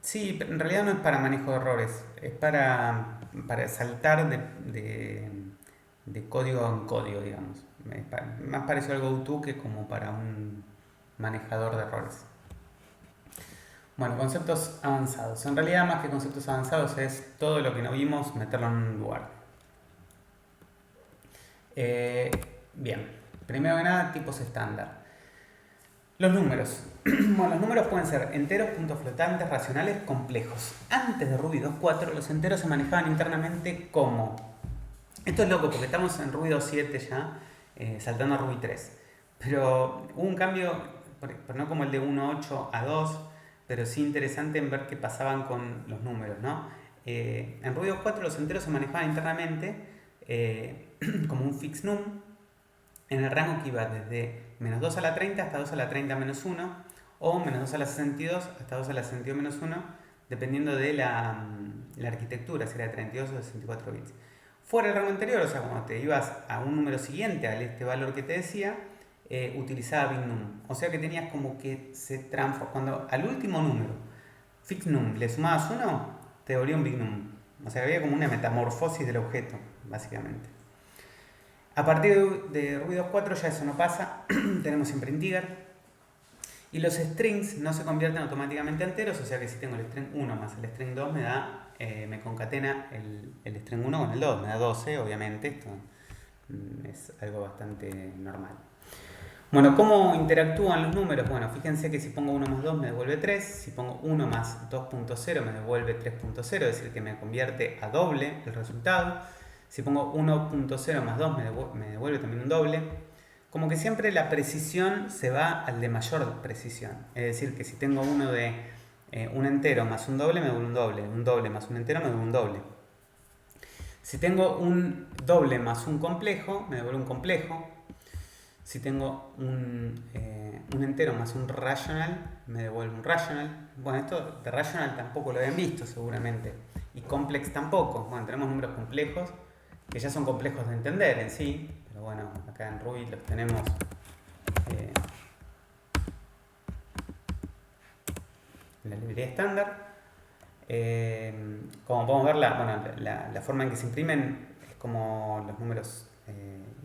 Sí, en realidad no es para manejo de errores, es para saltar de código en código, digamos. Más parecido al GoTo que como para un manejador de errores. Bueno, conceptos avanzados. En realidad, más que conceptos avanzados, es todo lo que no vimos, meterlo en un lugar. Bien, primero que nada, tipos estándar. Los números. Bueno, los números pueden ser enteros, puntos flotantes, racionales, complejos. Antes de Ruby 2.4, los enteros se manejaban internamente como... Esto es loco porque estamos en Ruby 2.7 ya, saltando a Ruby 3. Pero hubo un cambio, no como el de 1.8 a 2, pero sí interesante en ver qué pasaban con los números, ¿no? En Ruby 2.4 los enteros se manejaban internamente como un fix num, en el rango que iba desde menos 2 a la 30 hasta 2 a la 30 menos 1, o menos 2 a la 62 hasta 2 a la 62 menos 1, dependiendo de la arquitectura, si era de 32 o de 64 bits. Fuera del rango anterior, o sea, cuando te ibas a un número siguiente a este valor que te decía, utilizaba bignum. O sea que tenías como que se transforma. Cuando al último número, fixnum, le sumabas 1, te volvía un bignum. O sea, había como una metamorfosis del objeto, básicamente. A partir de Ruby 2.4 ya eso no pasa, tenemos siempre integer. Y los strings no se convierten automáticamente a enteros, o sea que si tengo el string 1 más el string 2 me concatena el string 1 con el 2, me da 12, obviamente, esto es algo bastante normal. Bueno, ¿cómo interactúan los números? Bueno, fíjense que si pongo 1 más 2 me devuelve 3, si pongo 1 más 2.0 me devuelve 3.0, es decir, que me convierte a doble el resultado. Si pongo 1.0 más 2 me devuelve también un doble. como que siempre la precisión se va al de mayor precisión. Es decir, que si tengo uno de un entero más un doble, me devuelve un doble más un entero me devuelve un doble. Si tengo un doble más un complejo, me devuelve un complejo. Si tengo un entero más un rational, me devuelve un rational. Bueno, esto de rational tampoco lo habían visto seguramente. Y complex tampoco. Bueno, tenemos números complejos, que ya son complejos de entender en sí. Pero bueno, acá en Ruby los tenemos en la librería estándar. Como podemos ver, la forma en que se imprimen es como los números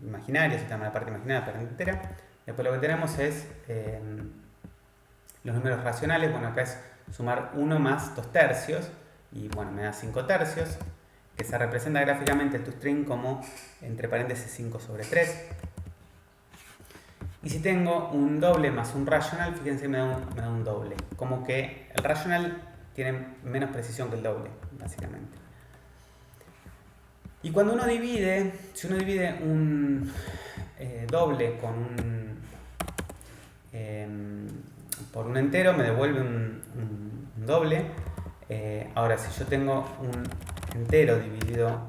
imaginarios, se llama la parte imaginaria, la parte entera. Después lo que tenemos es los números racionales. Bueno, acá es sumar 1 más 2 tercios, y bueno, me da 5 tercios, que se representa gráficamente el toString como, entre paréntesis, 5 sobre 3. Y si tengo un doble más un rational, fíjense, me da un doble. Como que el rational tiene menos precisión que el doble, básicamente. Y cuando uno divide, si uno divide un doble con por un entero, me devuelve un doble. Ahora, si yo tengo un entero dividido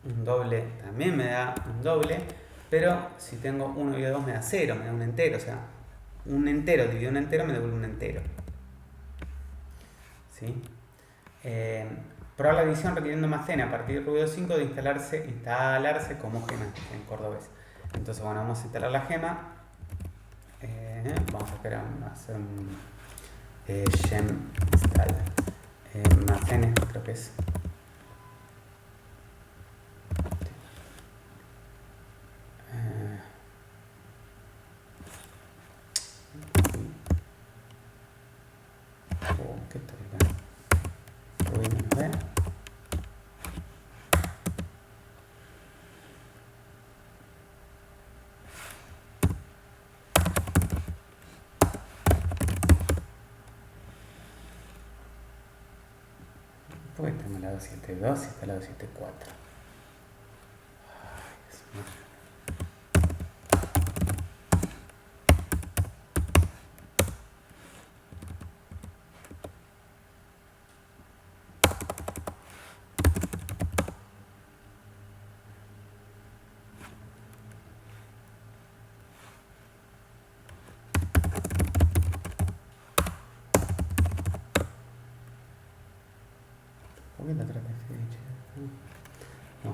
un doble, también me da un doble. Pero si tengo 1 dividido 2 me da 0, me da un entero. O sea, un entero dividido un entero me devuelve un entero. ¿Sí? Probar la división requiriendo más n a partir de Ruby 5 de instalarse como gema en cordobés. Entonces, bueno, vamos a instalar la gema. Vamos a hacer un gem install más n, creo que es. ¿Qué tal? Ruby -b. Porque tengo la 272 y está la 274. Ay, Dios mío. ¿Por qué la otra vez? No.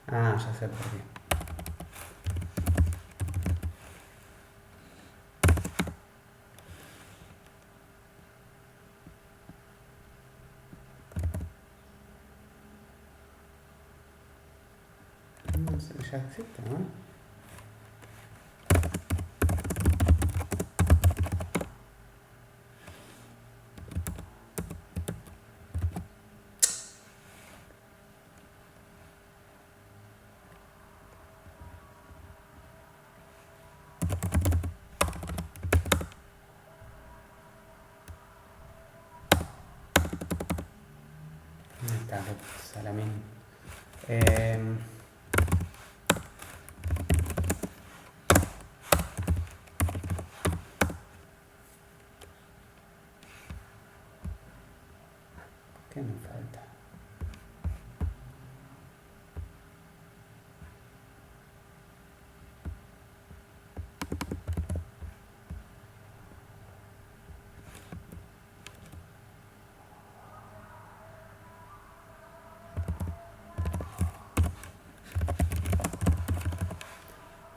Ah, ya sé por qué. No sé, ya existe, ¿no? Está, Salamín. ¿Qué me falta?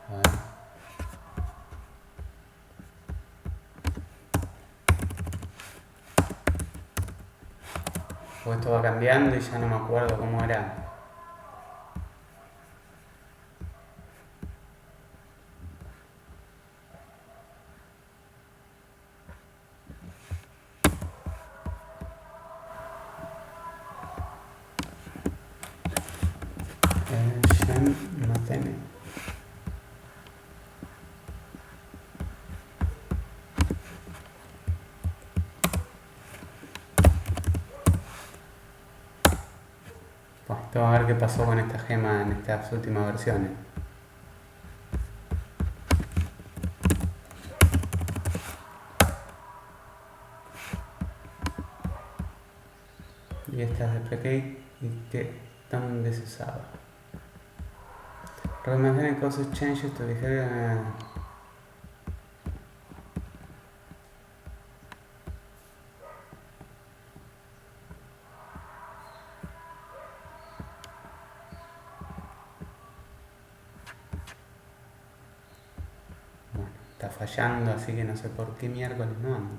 A ver. Pues esto va cambiando y ya no me acuerdo cómo era. Vamos a ver qué pasó con esta gema en estas últimas versiones. Y esta es de Precate y que están desusadas. Recommended causes changes to behavior. Bueno, está fallando, así que no sé por qué miércoles no anda.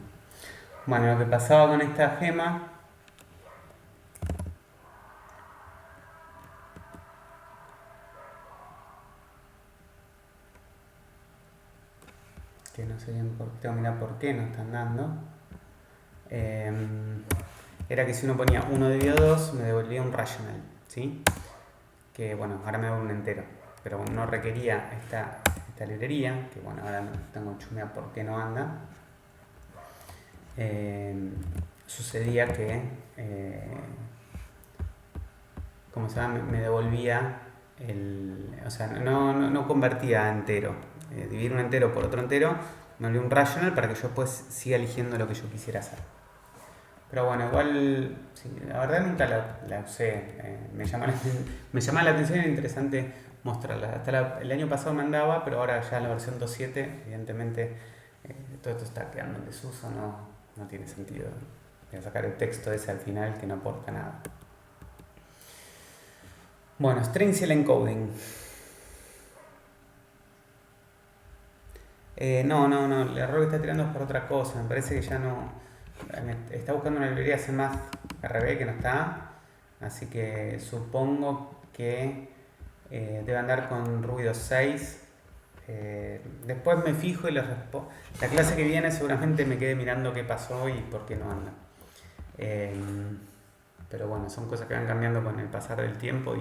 Bueno, lo que pasaba con esta gema que no sé bien por qué, mira por qué no están dando. Era que si uno ponía 1 dividido 2 me devolvía un rational, ¿sí? Que bueno, ahora me devuelve un entero, pero bueno, no requería esta librería, que bueno, ahora no tengo chumea por qué no anda. Sucedía que, como se llama, me devolvía o sea, no convertía a entero. Dividir un entero por otro entero me volvió un rational para que yo pues siga eligiendo lo que yo quisiera hacer. Pero bueno, igual, sí, la verdad nunca la usé. Me llama la atención y era interesante mostrarla. Hasta el año pasado me andaba, pero ahora ya en la versión 2.7, evidentemente, todo esto está quedando en desuso, no tiene sentido. Voy a sacar el texto ese al final que no aporta nada. Bueno, String Cell Encoding. No, el error que está tirando es por otra cosa. Me parece que ya no. Está buscando una librería CMath RB que no está. Así que supongo que debe andar con ruido 6. Después me fijo y les respondo. La clase que viene seguramente me quede mirando qué pasó y por qué no anda. Pero bueno, son cosas que van cambiando con el pasar del tiempo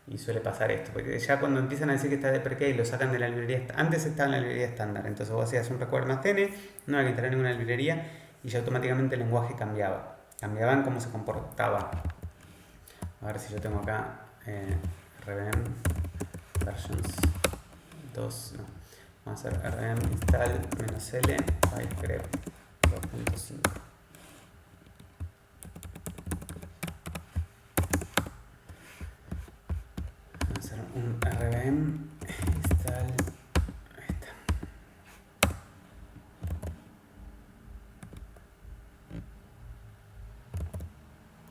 y suele pasar esto. Porque ya cuando empiezan a decir que está de Precate y lo sacan de la librería. Antes estaba en la librería estándar. Entonces vos hacías un recuerdo más N, no había que entrar en ninguna librería y ya automáticamente el lenguaje cambiaba. Cambiaban cómo se comportaba. A ver si yo tengo acá rvm versions 2, no. Vamos a hacer rvm install -l filegrep 2.5. Vamos a hacer un rvm install. Ahí está.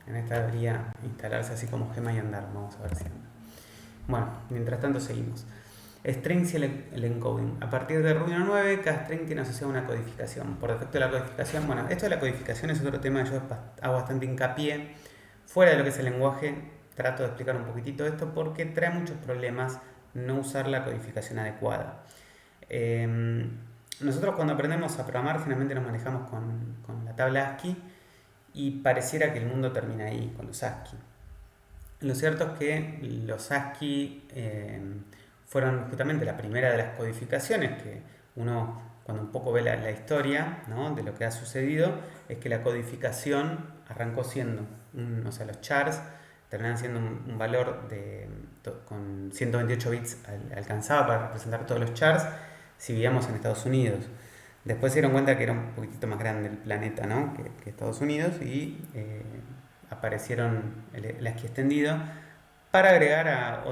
En esta debería instalarse así como gema y andar. Vamos a ver si anda. Bueno, mientras tanto seguimos. Strings y el encoding. A partir de Arduino 9, cada string tiene asociada una codificación. Por defecto de la codificación, bueno, esto de la codificación es otro tema que yo hago bastante hincapié. Fuera de lo que es el lenguaje, trato de explicar un poquitito esto porque trae muchos problemas no usar la codificación adecuada. Nosotros cuando aprendemos a programar generalmente nos manejamos con la tabla ASCII y pareciera que el mundo termina ahí, con los ASCII. Lo cierto es que los ASCII fueron justamente la primera de las codificaciones que uno, cuando un poco ve la historia, ¿no?, de lo que ha sucedido, es que la codificación arrancó siendo, o sea, los chars terminan siendo un valor con 128 bits alcanzaba para representar todos los chars si vivíamos en Estados Unidos. Después se dieron cuenta que era un poquitito más grande el planeta, ¿no?, que Estados Unidos y aparecieron el ASCII extendido para agregar a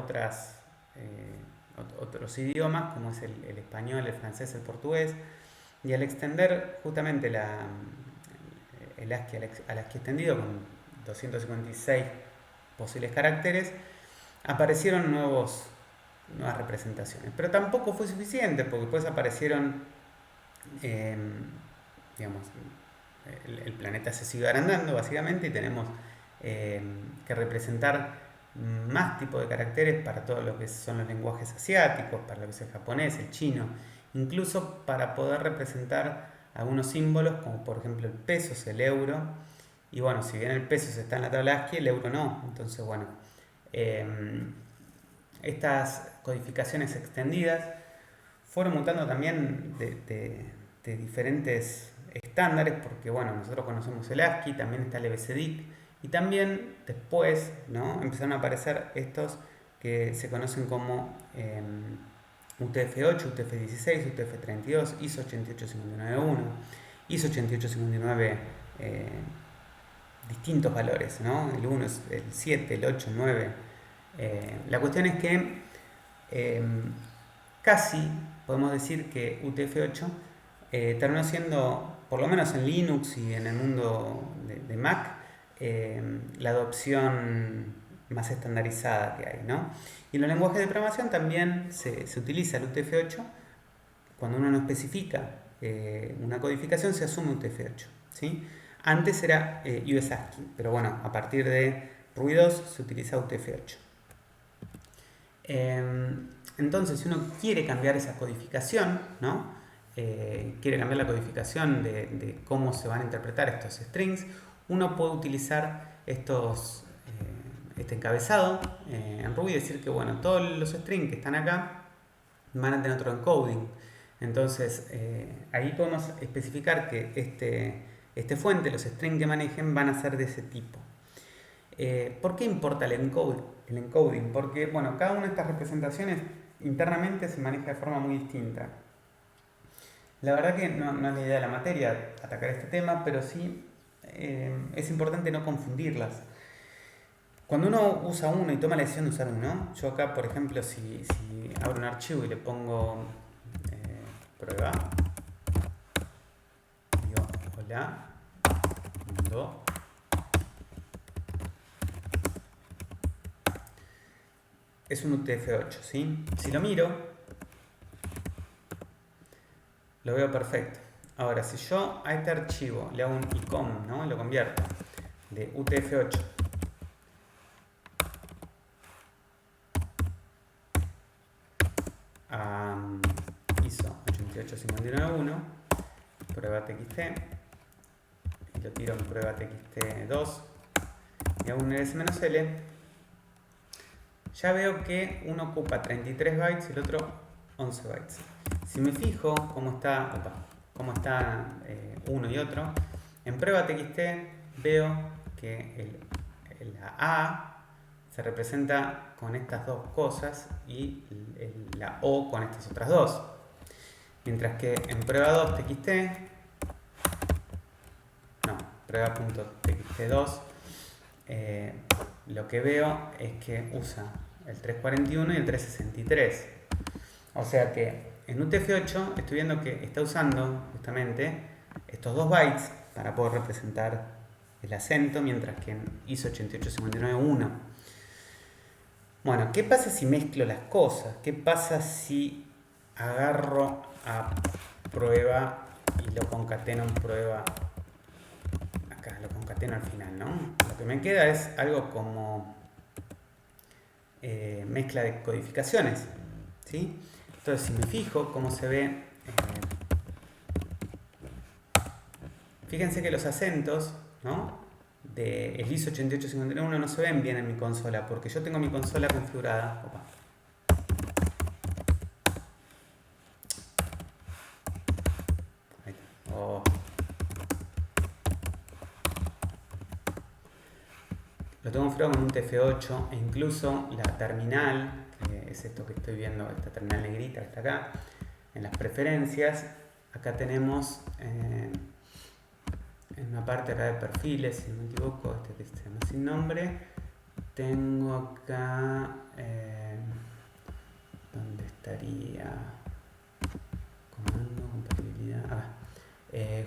otros idiomas como es el español, el francés, el portugués, y al extender justamente el ASCII al ASCII extendido con 256 posibles caracteres, aparecieron nuevas representaciones. Pero tampoco fue suficiente porque después aparecieron, digamos, el planeta se sigue agrandando básicamente y tenemos que representar más tipos de caracteres para todo lo que son los lenguajes asiáticos, para lo que es el japonés, el chino, incluso para poder representar algunos símbolos como por ejemplo el peso, el euro, y bueno, si bien el peso está en la tabla ASCII, el euro no. Entonces bueno, estas codificaciones extendidas fueron mutando también de diferentes estándares, porque bueno, nosotros conocemos el ASCII, también está el EBCDIC, Y también después, ¿no?, empezaron a aparecer estos que se conocen como UTF-8, UTF-16, UTF-32, ISO 88591, ISO 8859, distintos valores, ¿no? El 1, el 7, el 8, el 9. La cuestión es que casi podemos decir que UTF-8 terminó siendo, por lo menos en Linux y en el mundo de Mac, la adopción más estandarizada que hay, ¿no? Y en los lenguajes de programación también se utiliza el UTF-8. Cuando uno no especifica una codificación, se asume UTF-8, ¿sí? Antes era US ASCII, pero bueno, a partir de ruidos se utiliza UTF-8. Entonces, si uno quiere cambiar esa codificación, ¿no?, quiere cambiar la codificación de cómo se van a interpretar estos strings, uno puede utilizar este encabezado en Ruby y decir que, bueno, todos los strings que están acá van a tener otro encoding. Entonces, ahí podemos especificar que este fuente, los strings que manejen, van a ser de ese tipo. ¿Por qué importa el encoding? Porque, bueno, cada una de estas representaciones internamente se maneja de forma muy distinta. La verdad que no es la idea de la materia atacar este tema, pero sí es importante no confundirlas. Cuando uno usa uno y toma la decisión de usar uno, yo acá, por ejemplo, si abro un archivo y le pongo prueba, digo hola, mundo, es un UTF-8, ¿sí? Si lo miro, lo veo perfecto. Ahora, si yo a este archivo le hago un icon, ¿no?, lo convierto de UTF-8 a ISO 88591, prueba txt, y lo tiro en prueba txt2 y hago un ls-l, ya veo que uno ocupa 33 bytes y el otro 11 bytes. Si me fijo cómo está uno y otro, en prueba txt veo que la A se representa con estas dos cosas y la O con estas otras dos. Mientras que en prueba 2txt, no, prueba.txt2, lo que veo es que usa el 341 y el 363. O sea que en UTF-8 estoy viendo que está usando justamente estos 2 bytes para poder representar el acento, mientras que en ISO 88591 1. Bueno, ¿qué pasa si mezclo las cosas? ¿Qué pasa si agarro a prueba y lo concateno en prueba? Acá lo concateno al final, ¿no? Lo que me queda es algo como mezcla de codificaciones, ¿sí? Entonces, si me fijo cómo se ve, fíjense que los acentos, ¿no?, de el ISO 88591 no se ven bien en mi consola, porque yo tengo mi consola configurada. Opa. Ahí está. Oh. Lo tengo configurado con un TF8 e incluso la terminal, que es esto que estoy viendo, esta terminal negrita que está acá, en las preferencias, acá tenemos en una parte acá de perfiles, si no me equivoco, este que se llama sin nombre, tengo acá, ¿dónde estaría? Comando, compatibilidad,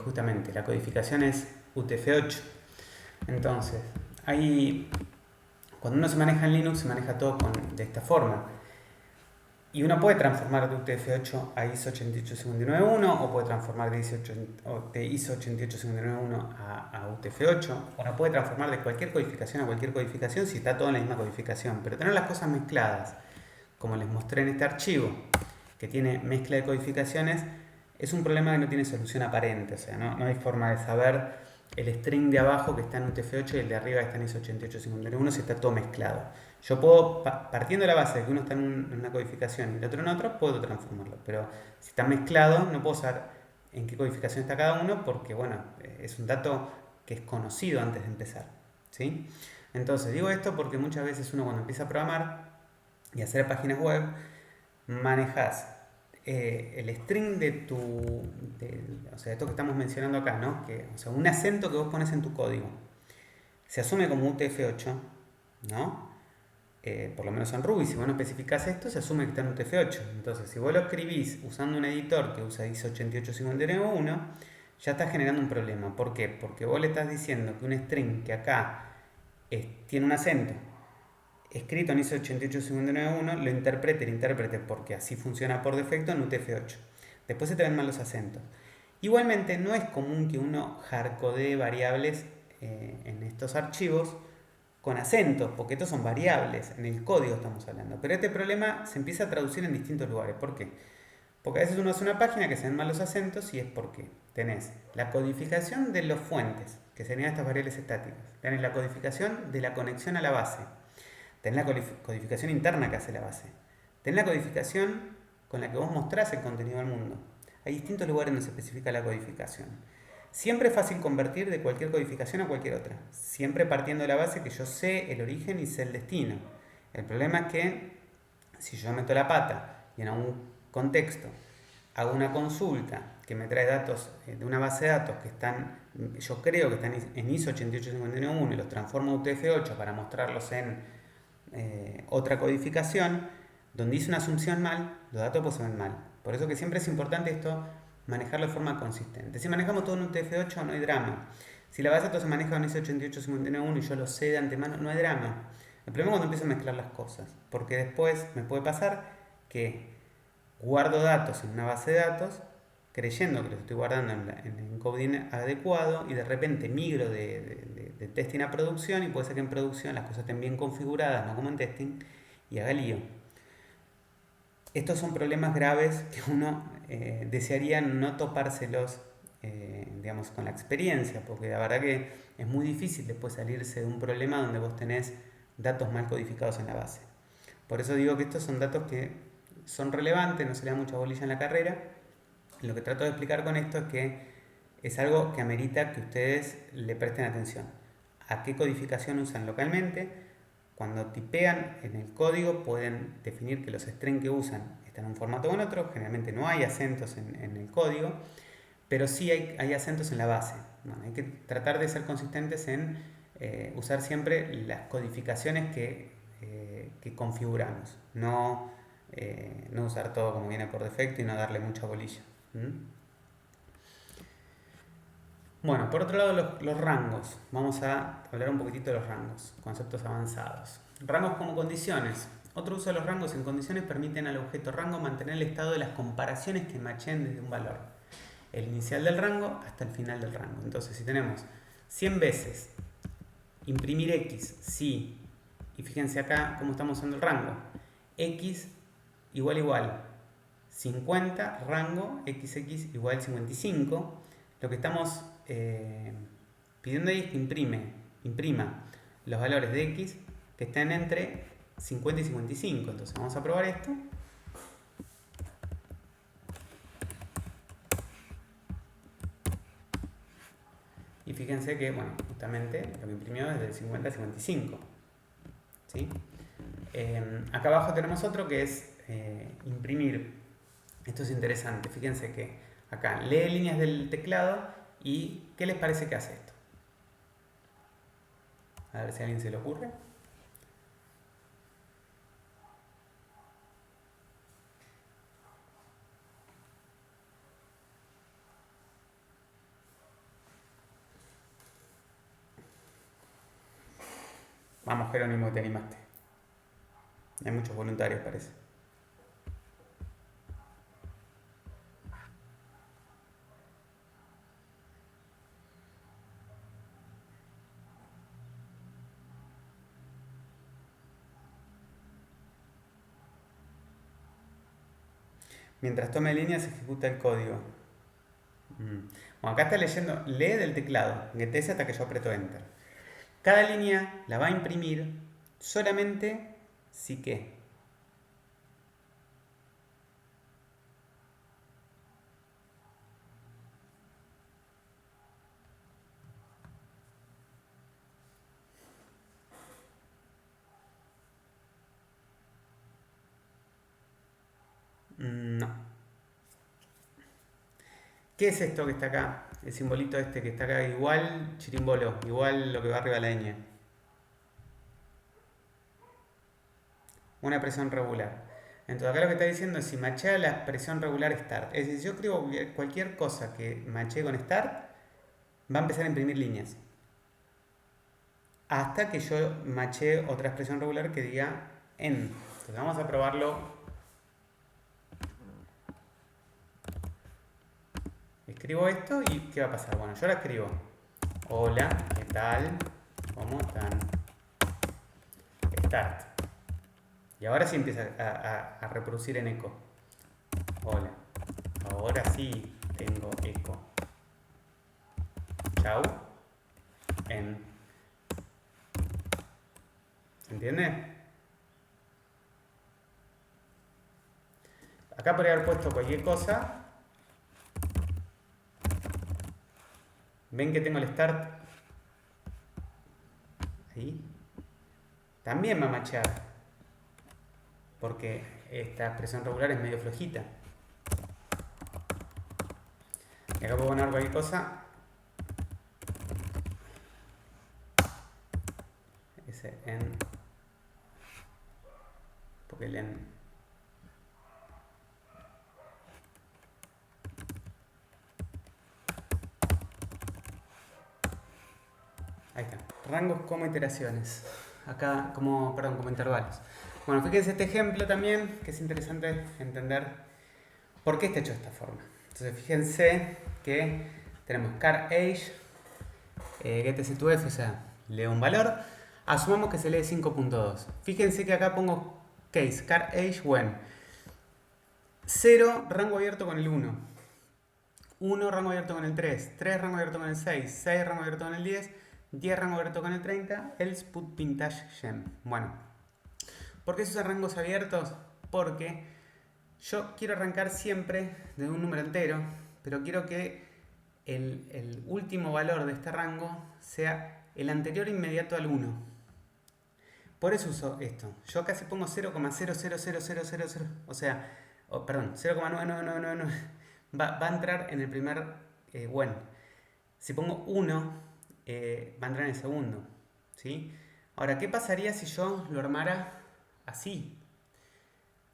justamente la codificación es UTF-8. Entonces, ahí, cuando uno se maneja en Linux, se maneja todo de esta forma. Y uno puede transformar de UTF-8 a ISO 88591 o puede transformar de ISO 88591 a UTF-8. Uno puede transformar de cualquier codificación a cualquier codificación si está todo en la misma codificación. Pero tener las cosas mezcladas, como les mostré en este archivo, que tiene mezcla de codificaciones, es un problema que no tiene solución aparente. O sea, no hay forma de saber el string de abajo que está en UTF-8 y el de arriba que está en ISO 88591 si está todo mezclado. Yo puedo, partiendo de la base de que uno está en una codificación y el otro en otra, puedo transformarlo. Pero si está mezclado, no puedo saber en qué codificación está cada uno porque, bueno, es un dato que es conocido antes de empezar, ¿sí? Entonces, digo esto porque muchas veces uno cuando empieza a programar y a hacer páginas web, manejas el string o sea, esto que estamos mencionando acá, ¿no? O sea, un acento que vos pones en tu código se asume como UTF-8, ¿no? Por lo menos en Ruby, si vos no especificás esto, se asume que está en UTF-8. Entonces, si vos lo escribís usando un editor que usa ISO 88591, ya estás generando un problema. ¿Por qué? Porque vos le estás diciendo que un string que acá tiene un acento escrito en ISO 88591 lo interprete el intérprete, porque así funciona por defecto, en UTF-8. Después se te ven mal los acentos. Igualmente, no es común que uno hardcodee variables en estos archivos con acentos, porque estos son variables, en el código estamos hablando. Pero este problema se empieza a traducir en distintos lugares. ¿Por qué? Porque a veces uno hace una página que se ven mal los acentos y es porque tenés la codificación de los fuentes, que serían estas variables estáticas. Tenés la codificación de la conexión a la base. Tenés la codificación interna que hace la base. Tenés la codificación con la que vos mostrás el contenido al mundo. Hay distintos lugares donde se especifica la codificación. Siempre es fácil convertir de cualquier codificación a cualquier otra. Siempre partiendo de la base que yo sé el origen y sé el destino. El problema es que si yo meto la pata y en algún contexto hago una consulta que me trae datos de una base de datos que están, yo creo que están en ISO 88591 y los transformo a UTF-8 para mostrarlos en otra codificación, donde hice una asunción mal, los datos pues se ven mal. Por eso que siempre es importante esto, manejarlo de forma consistente. Si manejamos todo en un UTF-8 no hay drama. Si la base de datos se maneja en ISO 88591 y yo lo sé de antemano, no hay drama. El problema es cuando empiezo a mezclar las cosas, porque después me puede pasar que guardo datos en una base de datos creyendo que los estoy guardando en encoding adecuado y de repente migro de testing a producción y puede ser que en producción las cosas estén bien configuradas, no como en testing, y haga lío. Estos son problemas graves que uno desearía no topárselos, digamos, con la experiencia, porque la verdad que es muy difícil después salirse de un problema donde vos tenés datos mal codificados en la base. Por eso digo que estos son datos que son relevantes, no se le da mucha bolilla en la carrera. Lo que trato de explicar con esto es que es algo que amerita que ustedes le presten atención. ¿A qué codificación usan localmente? Cuando tipean en el código pueden definir que los strings que usan están en un formato o en otro. Generalmente no hay acentos en el código, pero sí hay acentos en la base. Bueno, hay que tratar de ser consistentes en usar siempre las codificaciones que configuramos. No usar todo como viene por defecto y no darle mucha bolilla. Bueno, por otro lado los rangos. Vamos a hablar un poquitito de los rangos, conceptos avanzados. Rangos como condiciones. Otro uso de los rangos en condiciones permiten al objeto rango mantener el estado de las comparaciones que machen desde un valor. El inicial del rango hasta el final del rango. Entonces, si tenemos 100 veces imprimir X, sí, y fíjense acá cómo estamos usando el rango. X igual 50, rango XX igual 55. Lo que estamos pidiendo ahí es que imprima los valores de X que estén entre 50 y 55. Entonces vamos a probar esto. Y fíjense que, bueno, justamente lo que imprimió es del 50 a 55. ¿Sí? Acá abajo tenemos otro que es imprimir. Esto es interesante. Fíjense que acá lee líneas del teclado y ¿qué les parece que hace esto? A ver si a alguien se le ocurre. Vamos, Jerónimo, te animaste. Hay muchos voluntarios, parece. Mientras tome líneas se ejecuta el código. Bueno, acá está leyendo, lee del teclado, getese hasta que yo aprieto Enter. Cada línea la va a imprimir solamente si que. ¿Qué es esto que está acá? El simbolito este que está acá, igual chirimbolo, igual lo que va arriba de la ñ. Una presión regular. Entonces acá lo que está diciendo es si machea la expresión regular start. Es decir, si yo escribo cualquier cosa que machee con start, va a empezar a imprimir líneas. Hasta que yo machee otra expresión regular que diga end. Entonces vamos a probarlo. Escribo esto y ¿qué va a pasar? Bueno, yo ahora escribo hola, ¿qué tal? ¿Cómo están? Start. Y ahora sí empieza a reproducir en eco. Hola. Ahora sí tengo eco. Chau. En. ¿Entiende? Acá podría haber puesto cualquier cosa. Ven que tengo el start. Ahí. También va a machear. Porque esta expresión regular es medio flojita. Y acá puedo poner cualquier cosa. Ese en. Porque el en. Ahí está. Rangos como iteraciones. Acá como intervalos. Bueno, fíjense este ejemplo también, que es interesante entender por qué está hecho de esta forma. Entonces fíjense que tenemos car age, getStF, o sea, leo un valor. Asumamos que se lee 5.2. Fíjense que acá pongo case, car age when. 0, rango abierto con el 1. 1, rango abierto con el 3. 3, rango abierto con el 6. 6, rango abierto con el 10. 10, rango abierto con el 30. Else put vintage gem. Bueno, ¿por qué se usan rangos abiertos? Porque yo quiero arrancar siempre de un número entero, pero quiero que el último valor de este rango sea el anterior inmediato al 1. Por eso uso esto. Yo acá se pongo 0,000000, o sea, perdón, 0,99999 va a entrar en el primer when. Si pongo 1, va a entrar en el segundo, ¿sí? Ahora, ¿qué pasaría si yo lo armara así?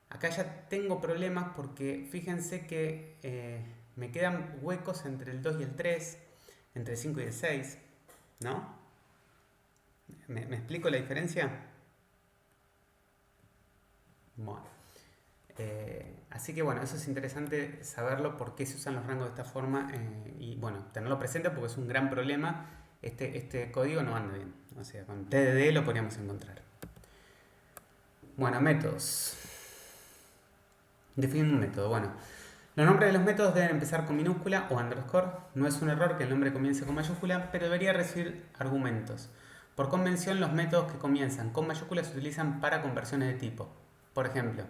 Acá ya tengo problemas porque fíjense que me quedan huecos entre el 2 y el 3, entre el 5 y el 6, ¿no? ¿Me explico la diferencia? Bueno. Así que bueno, eso es interesante saberlo, por qué se usan los rangos de esta forma y bueno, tenerlo presente porque es un gran problema. Este código no anda bien, o sea, con TDD lo podríamos encontrar. Bueno, métodos. Definir un método. Bueno, los nombres de los métodos deben empezar con minúscula o underscore. No es un error que el nombre comience con mayúscula, pero debería recibir argumentos. Por convención, los métodos que comienzan con mayúsculas se utilizan para conversiones de tipo. Por ejemplo,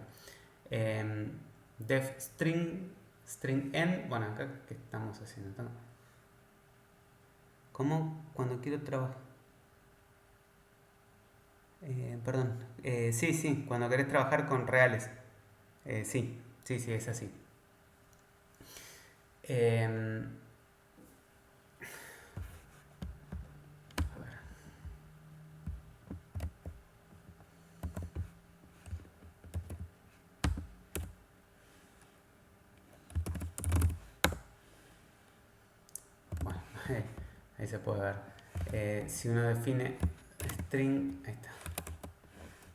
def string n. Bueno, acá, ¿qué estamos haciendo? ¿Cómo? Cuando quiero trabajar. Perdón. Sí, cuando querés trabajar con reales. Sí, es así. A ver. Bueno, ahí se puede ver. Si uno define string, ahí está.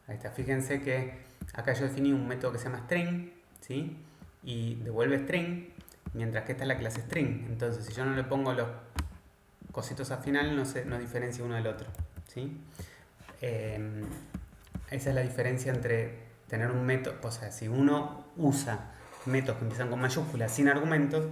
Ahí está. Fíjense que acá yo definí un método que se llama string, ¿sí? Y devuelve string, mientras que esta es la clase string. Entonces, si yo no le pongo los cositos al final, no diferencia uno del otro, ¿sí? Esa es la diferencia entre tener un método, o sea, si uno usa métodos que empiezan con mayúsculas sin argumentos,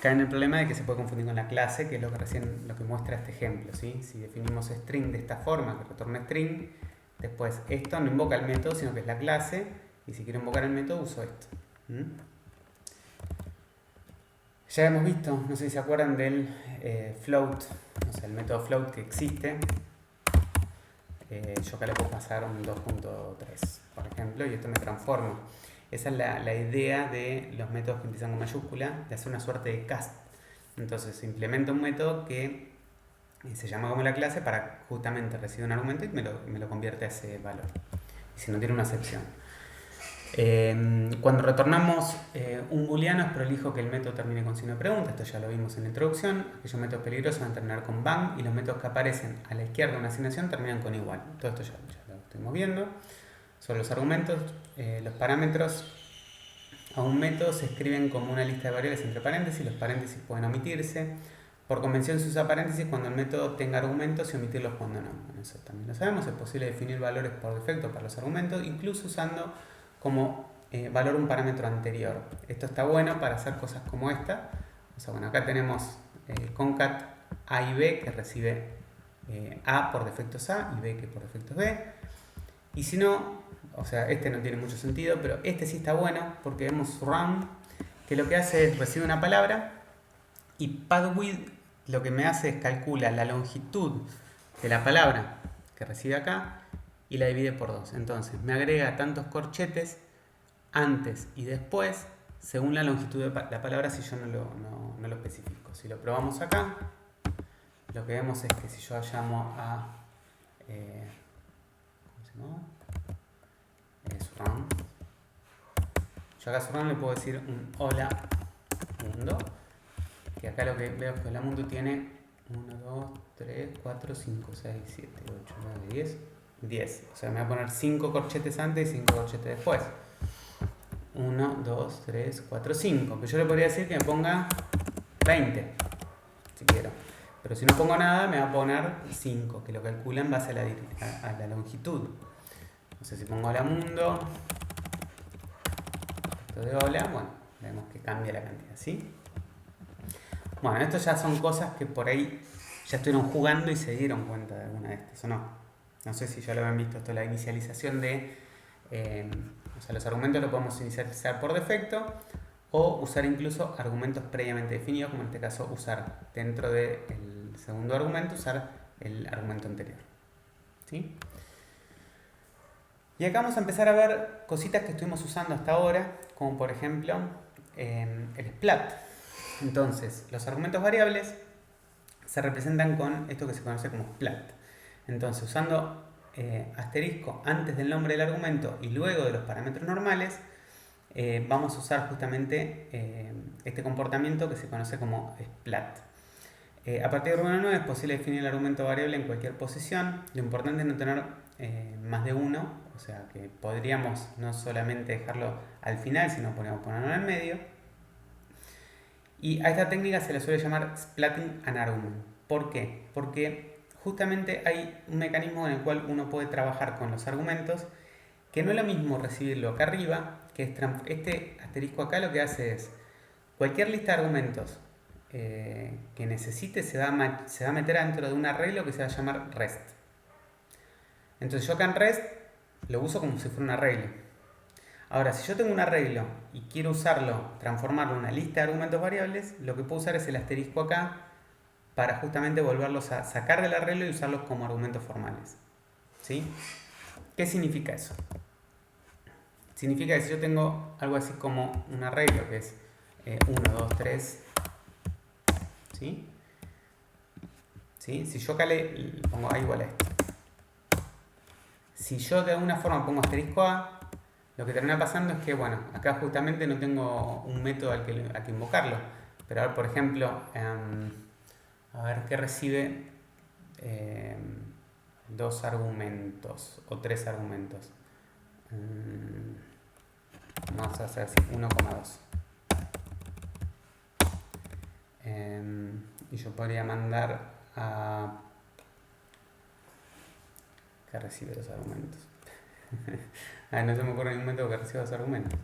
cae en el problema de que se puede confundir con la clase, que es lo que muestra este ejemplo, ¿sí? Si definimos string de esta forma, que retorna string, después esto no invoca el método, sino que es la clase, y si quiero invocar el método uso esto. Ya hemos visto, no sé si se acuerdan del float, o sea, el método float que existe. Yo acá le puedo pasar un 2.3, por ejemplo, y esto me transforma. Esa es la idea de los métodos que empiezan con mayúscula, de hacer una suerte de cast. Entonces se implementa un método que se llama como la clase para justamente recibir un argumento y me lo convierte a ese valor. Y si no, tiene una excepción. Cuando retornamos un booleano, es prolijo que el método termine con signo de pregunta. Esto ya lo vimos en la introducción. Aquellos métodos peligrosos van a terminar con bang, y los métodos que aparecen a la izquierda de una asignación terminan con igual. Todo esto ya lo estuvimos viendo. Sobre los argumentos, los parámetros a un método se escriben como una lista de variables entre paréntesis. Los paréntesis pueden omitirse. Por convención se usa paréntesis cuando el método tenga argumentos y omitirlos cuando no. Bueno, eso también lo sabemos. Es posible definir valores por defecto para los argumentos, incluso usando como valor un parámetro anterior. Esto está bueno para hacer cosas como esta. O sea, bueno, acá tenemos concat A y B, que recibe A por defecto es A y B que por defecto es B. Y si no, o sea, este no tiene mucho sentido, pero este sí está bueno porque vemos round, que lo que hace es recibir una palabra, y pathwidth lo que me hace es calcula la longitud de la palabra que recibe acá y la divide por 2. Entonces me agrega tantos corchetes antes y después según la longitud de la palabra, si yo no lo especifico. Si lo probamos acá, lo que vemos es que si yo llamo a ¿cómo se llama? Surround. Yo acá a Surround le puedo decir un hola mundo, que acá lo que veo es que hola mundo tiene 1, 2, 3, 4, 5, 6, 7, 8, 9, 10, 10. O sea, me voy a poner 5 corchetes antes y 5 corchetes después. 1, 2, 3, 4, 5. Pero yo le podría decir que me ponga 20, si quiero. Pero si no pongo nada, me va a poner 5, que lo calcula en base a la longitud. No sé si pongo hola mundo, esto de hola, bueno, vemos que cambia la cantidad, ¿sí? Bueno, esto ya son cosas que por ahí ya estuvieron jugando y se dieron cuenta de alguna de estas, ¿o no? No sé si ya lo habían visto, esto la inicialización de... o sea, los argumentos los podemos inicializar por defecto o usar incluso argumentos previamente definidos, como en este caso usar dentro del segundo argumento, usar el argumento anterior, ¿sí? Y acá vamos a empezar a ver cositas que estuvimos usando hasta ahora, como por ejemplo el splat. Entonces, los argumentos variables se representan con esto que se conoce como splat. Entonces, usando asterisco antes del nombre del argumento y luego de los parámetros normales, vamos a usar justamente este comportamiento que se conoce como splat. A partir de Arduino 9 es posible definir el argumento variable en cualquier posición. Lo importante es no tener más de uno, o sea que podríamos no solamente dejarlo al final, sino podríamos ponerlo en el medio. Y a esta técnica se le suele llamar splitting an argument. ¿Por qué? Porque justamente hay un mecanismo en el cual uno puede trabajar con los argumentos, que no es lo mismo recibirlo acá arriba, que este asterisco acá lo que hace es cualquier lista de argumentos que necesite se va a meter dentro de un arreglo que se va a llamar rest. Entonces yo acá en rest lo uso como si fuera un arreglo. Ahora, si yo tengo un arreglo y quiero usarlo, transformarlo en una lista de argumentos variables, lo que puedo usar es el asterisco acá para justamente volverlos a sacar del arreglo y usarlos como argumentos formales, ¿sí? ¿Qué significa eso? Significa que si yo tengo algo así como un arreglo que es 1, 2, 3, ¿sí? ¿Sí? Si yo acá le pongo A igual a esto, si yo de alguna forma pongo asterisco A, lo que termina pasando es que, bueno, acá justamente no tengo un método al que invocarlo. Pero a ver, por ejemplo, a ver qué recibe 2 argumentos o 3 argumentos. Vamos a hacer así, 1,2. Y yo podría mandar a... que recibe 2 argumentos. No se me ocurre ningún método que reciba 2 argumentos.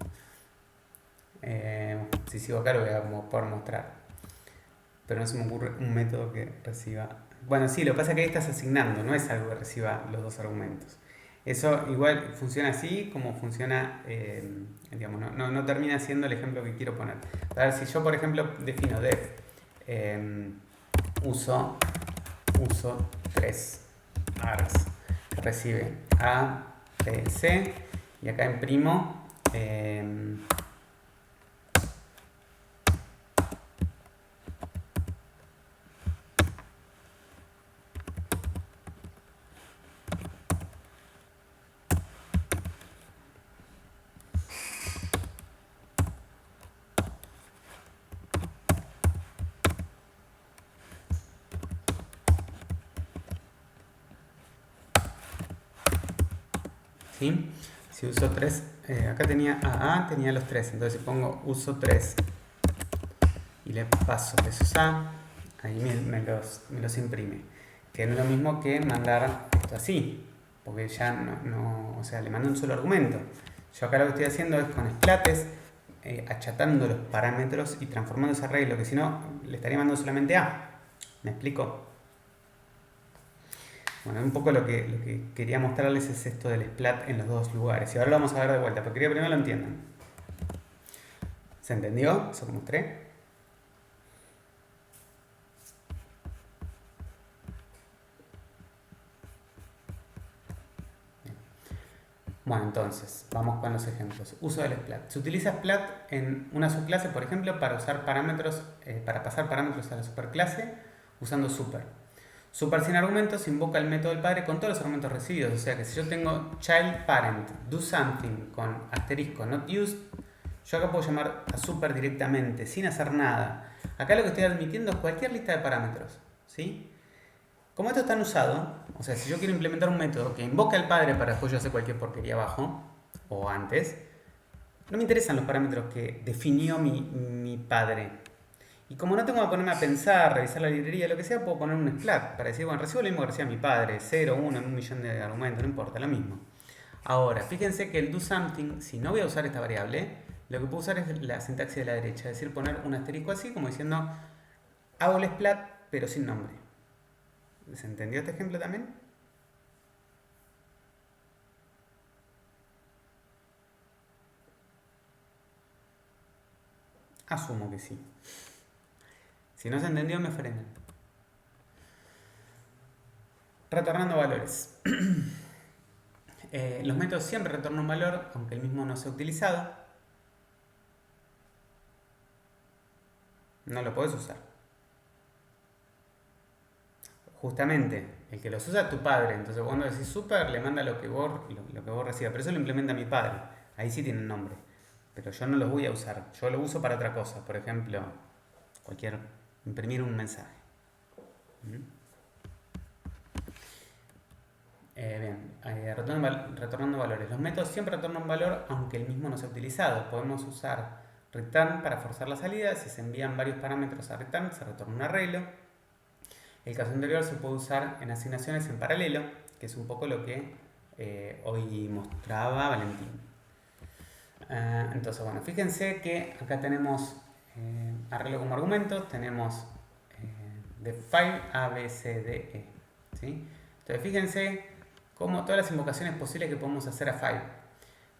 Si sigo acá lo voy a poder mostrar. Pero no se me ocurre un método que reciba... Bueno, sí, lo que pasa es que ahí estás asignando, no es algo que reciba los 2 argumentos. Eso igual funciona así como funciona, digamos, no termina siendo el ejemplo que quiero poner. A ver, si yo, por ejemplo, defino def, uso 3 args, que recibe A, B, C, y acá imprimo ¿sí? Si uso 3, acá tenía AA, tenía los 3, entonces si pongo uso 3 y le paso pesos A, ahí me los imprime. Que no es lo mismo que mandar esto así, porque ya o sea, le mando un solo argumento. Yo acá lo que estoy haciendo es con splates, achatando los parámetros y transformando ese arreglo, que si no, le estaría mandando solamente A. ¿Me explico? Bueno, un poco lo que quería mostrarles es esto del splat en los dos lugares. Y ahora lo vamos a ver de vuelta, pero quería que primero lo entiendan. ¿Se entendió eso que mostré? Bueno, entonces, vamos con los ejemplos. Uso del splat. Se utiliza splat en una subclase, por ejemplo, para usar parámetros, para pasar parámetros a la superclase usando super. Super sin argumentos invoca el método del padre con todos los argumentos recibidos. O sea que si yo tengo child parent do something con asterisco not used, yo acá puedo llamar a super directamente, sin hacer nada. Acá lo que estoy admitiendo es cualquier lista de parámetros, ¿sí? Como esto está usado, o sea, si yo quiero implementar un método que invoca al padre para después yo hacer cualquier porquería abajo, o antes, no me interesan los parámetros que definió mi padre. Y como no tengo que ponerme a pensar, revisar la librería, lo que sea, puedo poner un splat para decir, bueno, recibo lo mismo que recibía mi padre, 0, 1, en un millón de argumentos, no importa, lo mismo. Ahora, fíjense que el do something, si no voy a usar esta variable, lo que puedo usar es la sintaxis de la derecha, es decir, poner un asterisco así, como diciendo, hago el splat, pero sin nombre. ¿Se entendió este ejemplo también? Asumo que sí. Si no se entendió, me frenan. Retornando valores. Los métodos siempre retornan un valor, aunque el mismo no sea utilizado. No lo puedes usar. Justamente, el que los usa es tu padre. Entonces cuando decís super, le manda lo que vos recibas. Pero eso lo implementa mi padre. Ahí sí tiene un nombre. Pero yo no los voy a usar. Yo lo uso para otra cosa. Por ejemplo, imprimir un mensaje. Bien, retornando valores. Los métodos siempre retornan un valor aunque el mismo no sea utilizado. Podemos usar return para forzar la salida. Si se envían varios parámetros a return, se retorna un arreglo. El caso anterior se puede usar en asignaciones en paralelo, que es un poco lo que hoy mostraba Valentín. Entonces, bueno, fíjense que acá tenemos arreglo como argumento, tenemos de file A, B, C, D, E. ¿Sí? Entonces, fíjense cómo todas las invocaciones posibles que podemos hacer a file.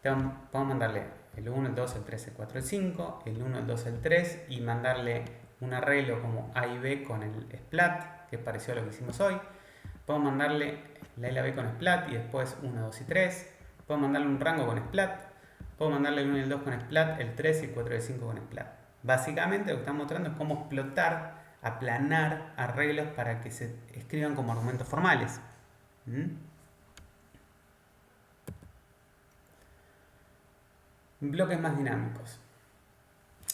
Podemos mandarle el 1, el 2, el 3, el 4, el 5, el 1, el 2, el 3 y mandarle un arreglo como A y B con el splat, que es parecido a lo que hicimos hoy. Podemos mandarle la L a B con splat y después 1, 2 y 3. Podemos mandarle un rango con splat. Puedo mandarle el 1 y el 2 con splat, el 3 y el 4 y el 5 con splat. Básicamente lo que estamos mostrando es cómo explotar, aplanar arreglos para que se escriban como argumentos formales. Bloques más dinámicos.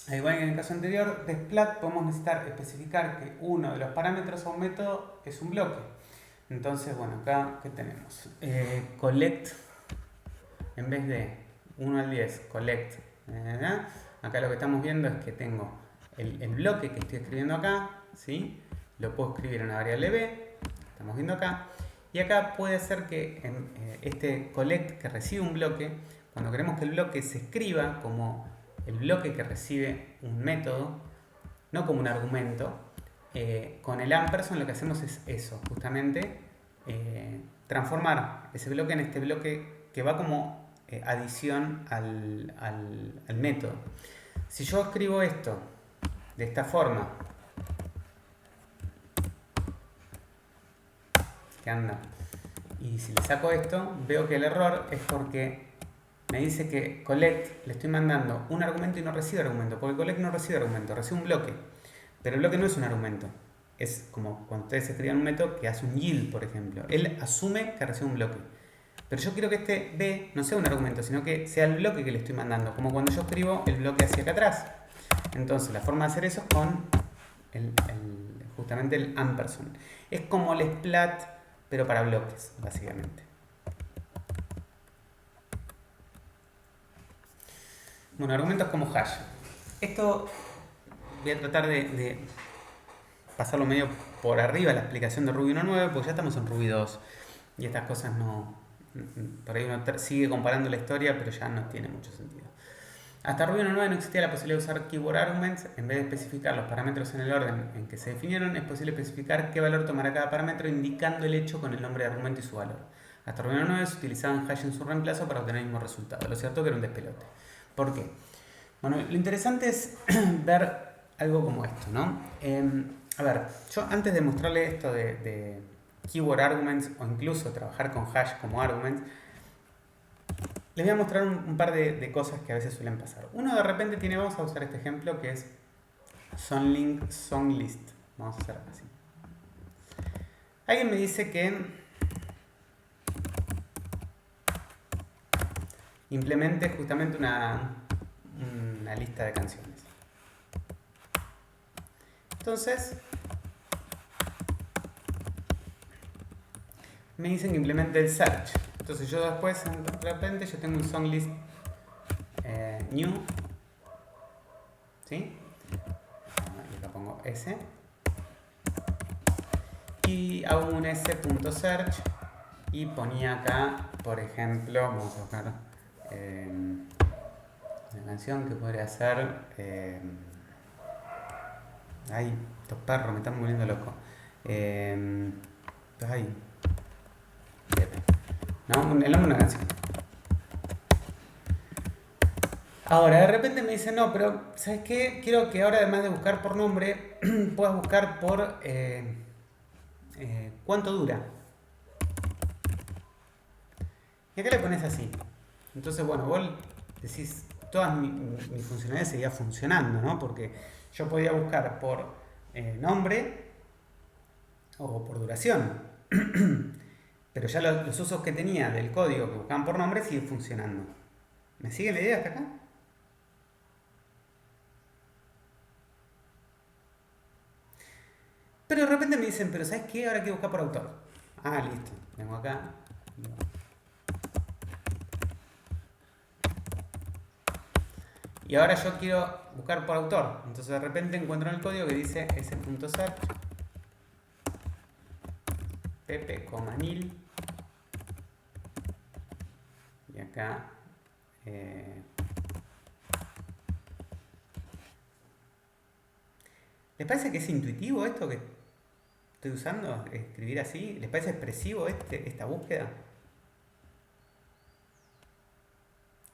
Al igual que en el caso anterior, de splat podemos necesitar especificar que uno de los parámetros a un método es un bloque. Entonces, bueno, acá, ¿qué tenemos? Collect, en vez de 1 al 10, collect. Acá lo que estamos viendo es que tengo el bloque que estoy escribiendo acá, ¿sí? Lo puedo escribir en una variable b, estamos viendo acá. Y acá puede ser que en este collect que recibe un bloque, cuando queremos que el bloque se escriba como el bloque que recibe un método, no como un argumento, con el ampersand lo que hacemos es eso, justamente transformar ese bloque en este bloque que va como adición al método. Si yo escribo esto de esta forma, que anda, y si le saco esto, veo que el error es porque me dice que collect le estoy mandando un argumento y no recibe argumento, porque collect no recibe argumento, recibe un bloque, pero el bloque no es un argumento. Es como cuando ustedes escriban un método que hace un yield, por ejemplo. Él asume que recibe un bloque. Pero yo quiero que este B no sea un argumento, sino que sea el bloque que le estoy mandando, como cuando yo escribo el bloque hacia acá atrás. Entonces la forma de hacer eso es con justamente el ampersand. Es como el splat, pero para bloques, básicamente. Bueno, argumentos como hash. Esto voy a tratar de pasarlo medio por arriba la explicación de Ruby 1.9, porque ya estamos en Ruby 2 y estas cosas no... Por ahí uno sigue comparando la historia, pero ya no tiene mucho sentido. Hasta Ruby 1.9 no existía la posibilidad de usar keyword arguments. En vez de especificar los parámetros en el orden en que se definieron, es posible especificar qué valor tomará cada parámetro indicando el hecho con el nombre de argumento y su valor. Hasta Ruby 1.9 se utilizaban hash en su reemplazo para obtener el mismo resultado. Lo cierto que era un despelote. ¿Por qué? Bueno, lo interesante es ver algo como esto, ¿no? A ver, yo antes de mostrarle esto de keyword arguments o incluso trabajar con hash como arguments, les voy a mostrar un par de cosas que a veces suelen pasar. Uno de repente tiene, vamos a usar este ejemplo que es songlink, songlist. Vamos a hacer así. Alguien me dice que implemente justamente una lista de canciones. Entonces, me dicen que implemente el search. Entonces yo después, de repente, yo tengo un songlist new, ¿sí? Y acá pongo S. Y hago un s.search y ponía acá, por ejemplo, vamos a buscar una canción que podría ser... ay, estos perros me están volviendo loco. Ay, ¿no? El nombre de una canción. Ahora, de repente me dicen, no, pero ¿sabes qué? Quiero que ahora, además de buscar por nombre, puedas buscar por cuánto dura. Y acá le pones así. Entonces, bueno, vos decís, todas mis funcionalidades seguían funcionando, ¿no? Porque yo podía buscar por nombre o por duración. Pero ya los usos que tenía del código que buscaban por nombre siguen funcionando. ¿Me sigue la idea hasta acá? Pero de repente me dicen, pero ¿sabes qué? Ahora quiero buscar por autor. Ah, listo. Vengo acá. Y ahora yo quiero buscar por autor. Entonces de repente encuentro en el código que dice s.search Pepe, Nil. Y acá ¿les parece que es intuitivo esto que estoy usando? Escribir así. ¿Les parece expresivo esta búsqueda?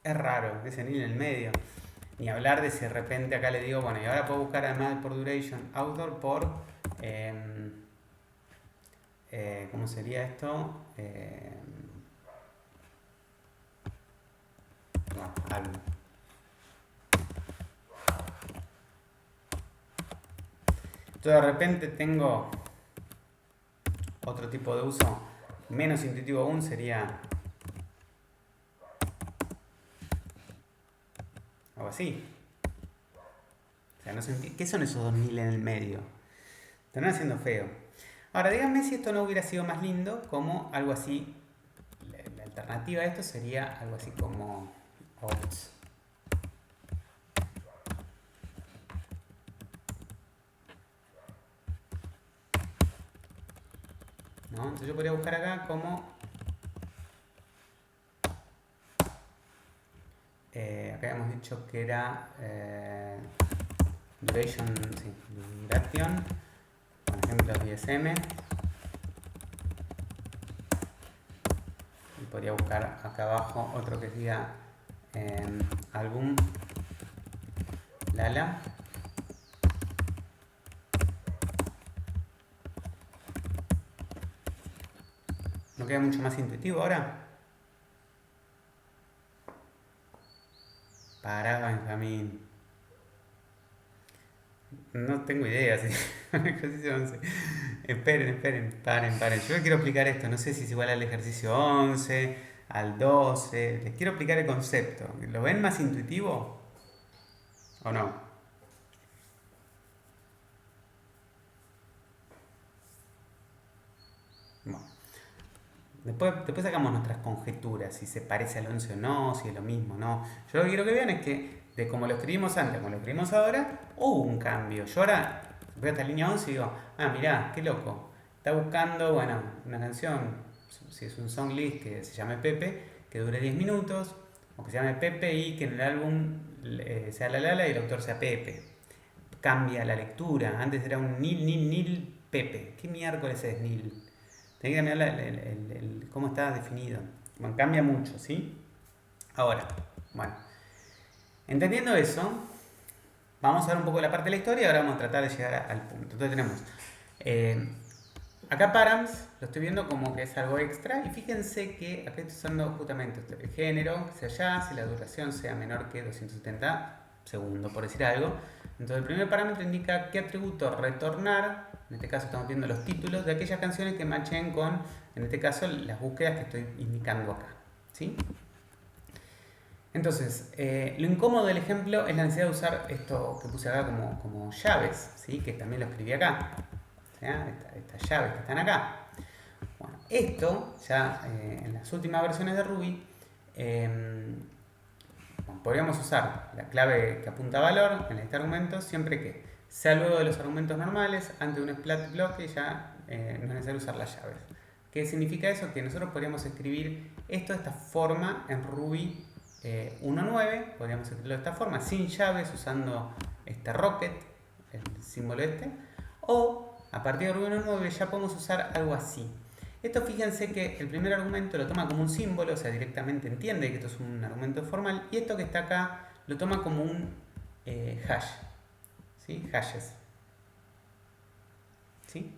Es raro, ese nil en el medio. Ni hablar de si de repente acá le digo, bueno, y ahora puedo buscar además por duration author por ¿cómo sería esto? No, álbum. Entonces de repente tengo otro tipo de uso menos intuitivo aún, sería algo así. O sea, no sé, ¿qué son esos 2000 en el medio? Están haciendo feo. Ahora, díganme si esto no hubiera sido más lindo, como algo así. La alternativa a esto sería algo así como outs. ¿No? Entonces yo podría buscar acá como acá habíamos dicho que era duration, sí, duration, por ejemplo DSM, y podría buscar acá abajo otro que diga álbum Lala. ¿No queda mucho más intuitivo ahora? Pará, Benjamín. No tengo idea. Si... ejercicio 11. Esperen, paren. Yo les quiero explicar esto. No sé si es igual al ejercicio 11, al 12. Les quiero explicar el concepto. ¿Lo ven más intuitivo o no? Bueno. Después sacamos nuestras conjeturas, si se parece al 11 o no, si es lo mismo o no. Yo lo que quiero que vean es que de cómo lo escribimos antes, como lo escribimos ahora, hubo un cambio. Yo ahora veo esta línea 11 y digo, ah, mirá, qué loco. Está buscando, bueno, una canción, si es un song list que se llame Pepe, que dure 10 minutos, o que se llame Pepe y que en el álbum sea la Lala y el autor sea Pepe. Cambia la lectura. Antes era un nil, Pepe. ¿Qué miércoles es nil? Tenés que cambiar cómo está definido. Bueno, cambia mucho, ¿sí? Ahora, bueno, entendiendo eso, vamos a ver un poco la parte de la historia y ahora vamos a tratar de llegar al punto. Entonces tenemos, acá params, lo estoy viendo como que es algo extra y fíjense que acá estoy usando justamente el género, que sea jazz y la duración sea menor que 270 segundos, por decir algo. Entonces el primer parámetro indica qué atributo retornar, en este caso estamos viendo los títulos de aquellas canciones que matchen con, en este caso, las búsquedas que estoy indicando acá, ¿sí? Entonces, lo incómodo del ejemplo es la necesidad de usar esto que puse acá como llaves, ¿sí? Que también lo escribí acá, ¿sí? Estas llaves que están acá. Bueno, esto ya en las últimas versiones de Ruby podríamos usar la clave que apunta a valor en este argumento siempre que sea luego de los argumentos normales, antes de un split bloque ya no es necesario usar las llaves. ¿Qué significa eso? Que nosotros podríamos escribir esto de esta forma en Ruby 1.9, podríamos escribirlo de esta forma, sin llaves, usando este rocket, el símbolo este, o a partir de Ruby 1.9 ya podemos usar algo así. Esto fíjense que el primer argumento lo toma como un símbolo, o sea, directamente entiende que esto es un argumento formal, y esto que está acá lo toma como un hash, ¿sí? Hashes. ¿Sí?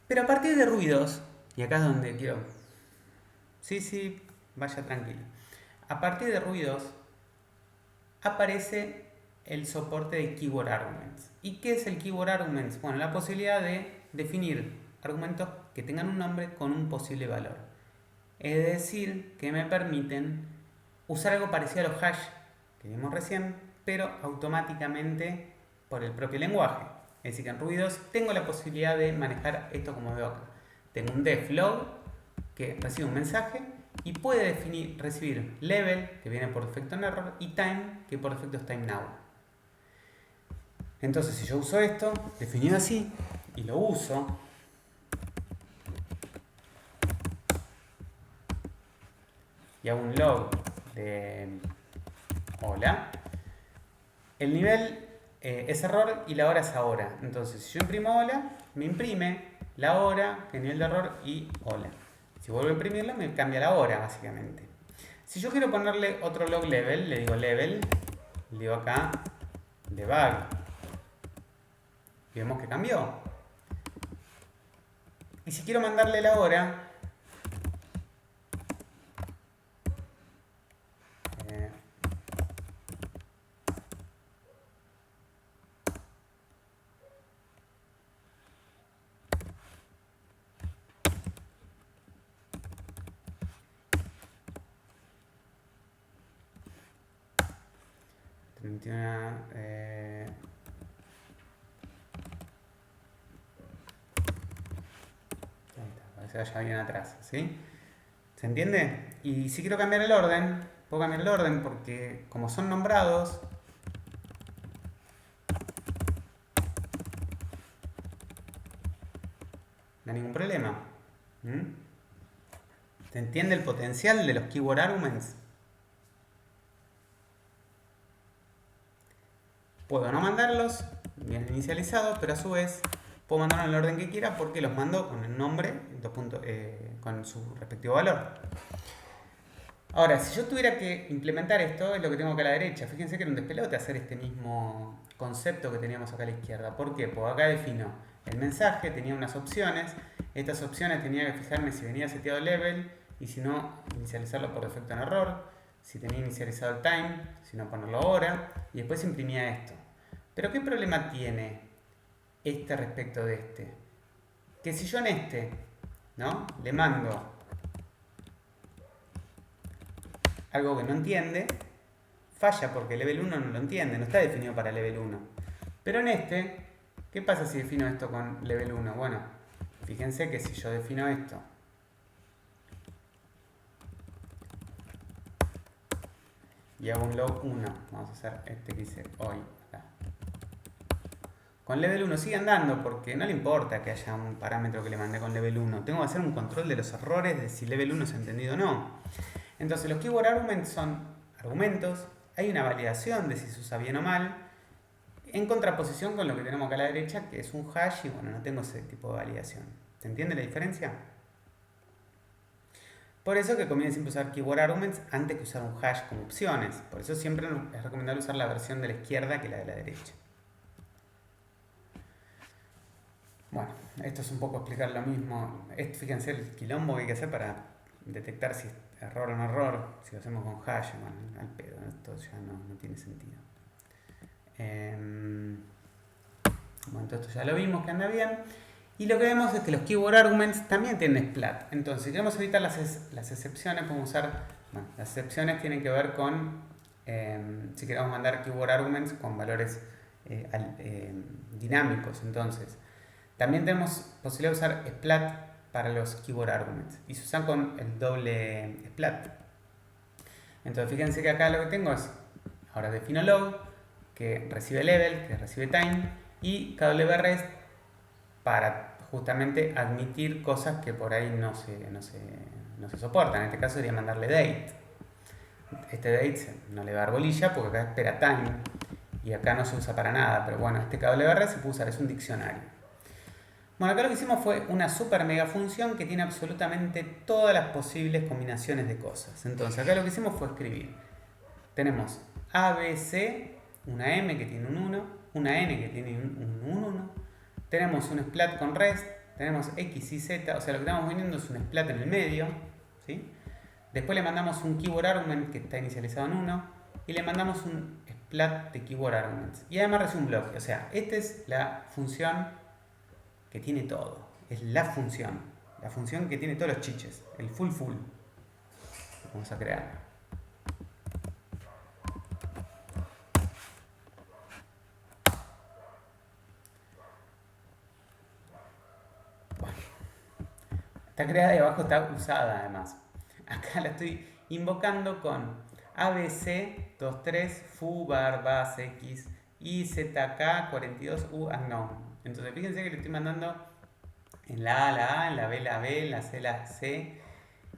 Pero a partir de Ruby 2, y acá es donde quiero... Sí, vaya tranquilo. A partir de Ruby 2 aparece el soporte de Keyword Arguments. ¿Y qué es el Keyword Arguments? Bueno, la posibilidad de definir argumentos que tengan un nombre con un posible valor. Es decir, que me permiten usar algo parecido a los hash que vimos recién, pero automáticamente por el propio lenguaje. Es decir, que en Ruby 2 tengo la posibilidad de manejar esto como veo acá. Tengo un def log que recibe un mensaje y puede recibir level, que viene por defecto en error, y time, que por defecto es time now. Entonces, si yo uso esto, definido así, y lo uso, y hago un log de hola, el nivel es error y la hora es ahora. Entonces, si yo imprimo hola, me imprime la hora, el nivel de error y hola. Si vuelvo a imprimirlo, me cambia la hora, básicamente. Si yo quiero ponerle otro log level, le digo level, le digo acá debug. Y vemos que cambió. Y si quiero mandarle la hora, se vaya bien atrás, ¿sí? ¿Se entiende? Y si quiero cambiar el orden, puedo cambiar el orden porque como son nombrados, no hay ningún problema. ¿Se entiende el potencial de los keyword arguments? Puedo no mandarlos, bien inicializados, pero a su vez puedo mandarlos en el orden que quiera porque los mando con el nombre, con su respectivo valor. Ahora, si yo tuviera que implementar esto, es lo que tengo acá a la derecha. Fíjense que era un despelote hacer este mismo concepto que teníamos acá a la izquierda. ¿Por qué? Porque acá defino el mensaje, tenía unas opciones. Estas opciones tenía que fijarme si venía seteado level y si no, inicializarlo por defecto en error. Si tenía inicializado el time, si no ponerlo ahora. Y después imprimía esto. Pero ¿qué problema tiene este respecto de este? Que si yo en este, ¿no? Le mando algo que no entiende, falla porque level 1 no lo entiende, no está definido para level 1. Pero en este, ¿qué pasa si defino esto con level 1? Bueno, fíjense que si yo defino esto y hago un log 1. Vamos a hacer este que hice hoy acá. Con level 1 sigue andando porque no le importa que haya un parámetro que le mandé con level 1. Tengo que hacer un control de los errores de si level 1 se ha entendido o no. Entonces los keyword arguments son argumentos. Hay una validación de si se usa bien o mal. En contraposición con lo que tenemos acá a la derecha, que es un hash y bueno, no tengo ese tipo de validación. ¿Se entiende la diferencia? Por eso que conviene siempre usar keyword arguments antes que usar un hash como opciones. Por eso siempre es recomendable usar la versión de la izquierda que la de la derecha. Bueno, esto es un poco explicar lo mismo. Fíjense el quilombo que hay que hacer para detectar si es error o no error. Si lo hacemos con hash, bueno, al pedo, esto ya no tiene sentido. Bueno, todo esto ya lo vimos que anda bien. Y lo que vemos es que los keyword arguments también tienen splat. Entonces, si queremos evitar las excepciones, podemos usar. Bueno, las excepciones tienen que ver con si queremos mandar keyword arguments con valores dinámicos. Entonces, también tenemos posibilidad de usar splat para los keyword arguments. Y se usan con el doble splat. Entonces, fíjense que acá lo que tengo es. Ahora defino log, que recibe level, que recibe time, y kwrest para justamente admitir cosas que por ahí no se soportan. En este caso sería mandarle date. Este date no le va a dar bolilla porque acá espera time y acá no se usa para nada. Pero bueno, este kwrest se puede usar, es un diccionario. Bueno, acá lo que hicimos fue una super mega función que tiene absolutamente todas las posibles combinaciones de cosas. Entonces acá lo que hicimos fue escribir. Tenemos ABC, una M que tiene un 1, una N que tiene un 1, tenemos un splat con rest, tenemos X y Z, o sea, lo que estamos viendo es un splat en el medio, ¿sí? Después le mandamos un keyword argument que está inicializado en 1 y le mandamos un splat de keyword arguments. Y además recibe un bloque, o sea, esta es la función que tiene todo, es la función que tiene todos los chiches, el full. Vamos a crear. Está creada y abajo está usada además. Acá la estoy invocando con ABC23 foo bar bas x izk 42 u unknown. Entonces fíjense que le estoy mandando en la A, en la B, en la C.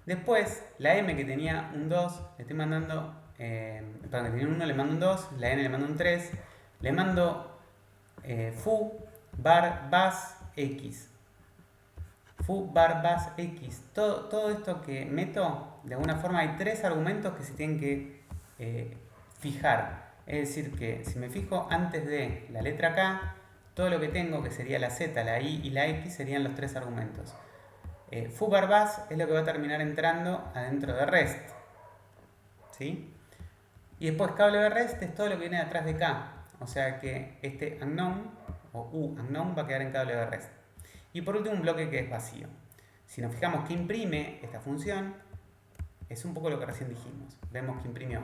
Después, la M que tenía un 2, le estoy mandando, perdón, que tenía un 1, le mando un 2, la N le mando un 3, le mando foo bar bas x. Foo bar bas x. Todo esto que meto, de alguna forma hay tres argumentos que se tienen que fijar. Es decir, que si me fijo antes de la letra K, todo lo que tengo, que sería la Z, la I y la X, serían los tres argumentos. Foo bar bas es lo que va a terminar entrando adentro de rest. ¿Sí? Y después cable de rest es todo lo que viene detrás de K. O sea que este unknown, o unknown, va a quedar en cable de rest. Y por último un bloque que es vacío. Si nos fijamos que imprime esta función, es un poco lo que recién dijimos. Vemos que imprimió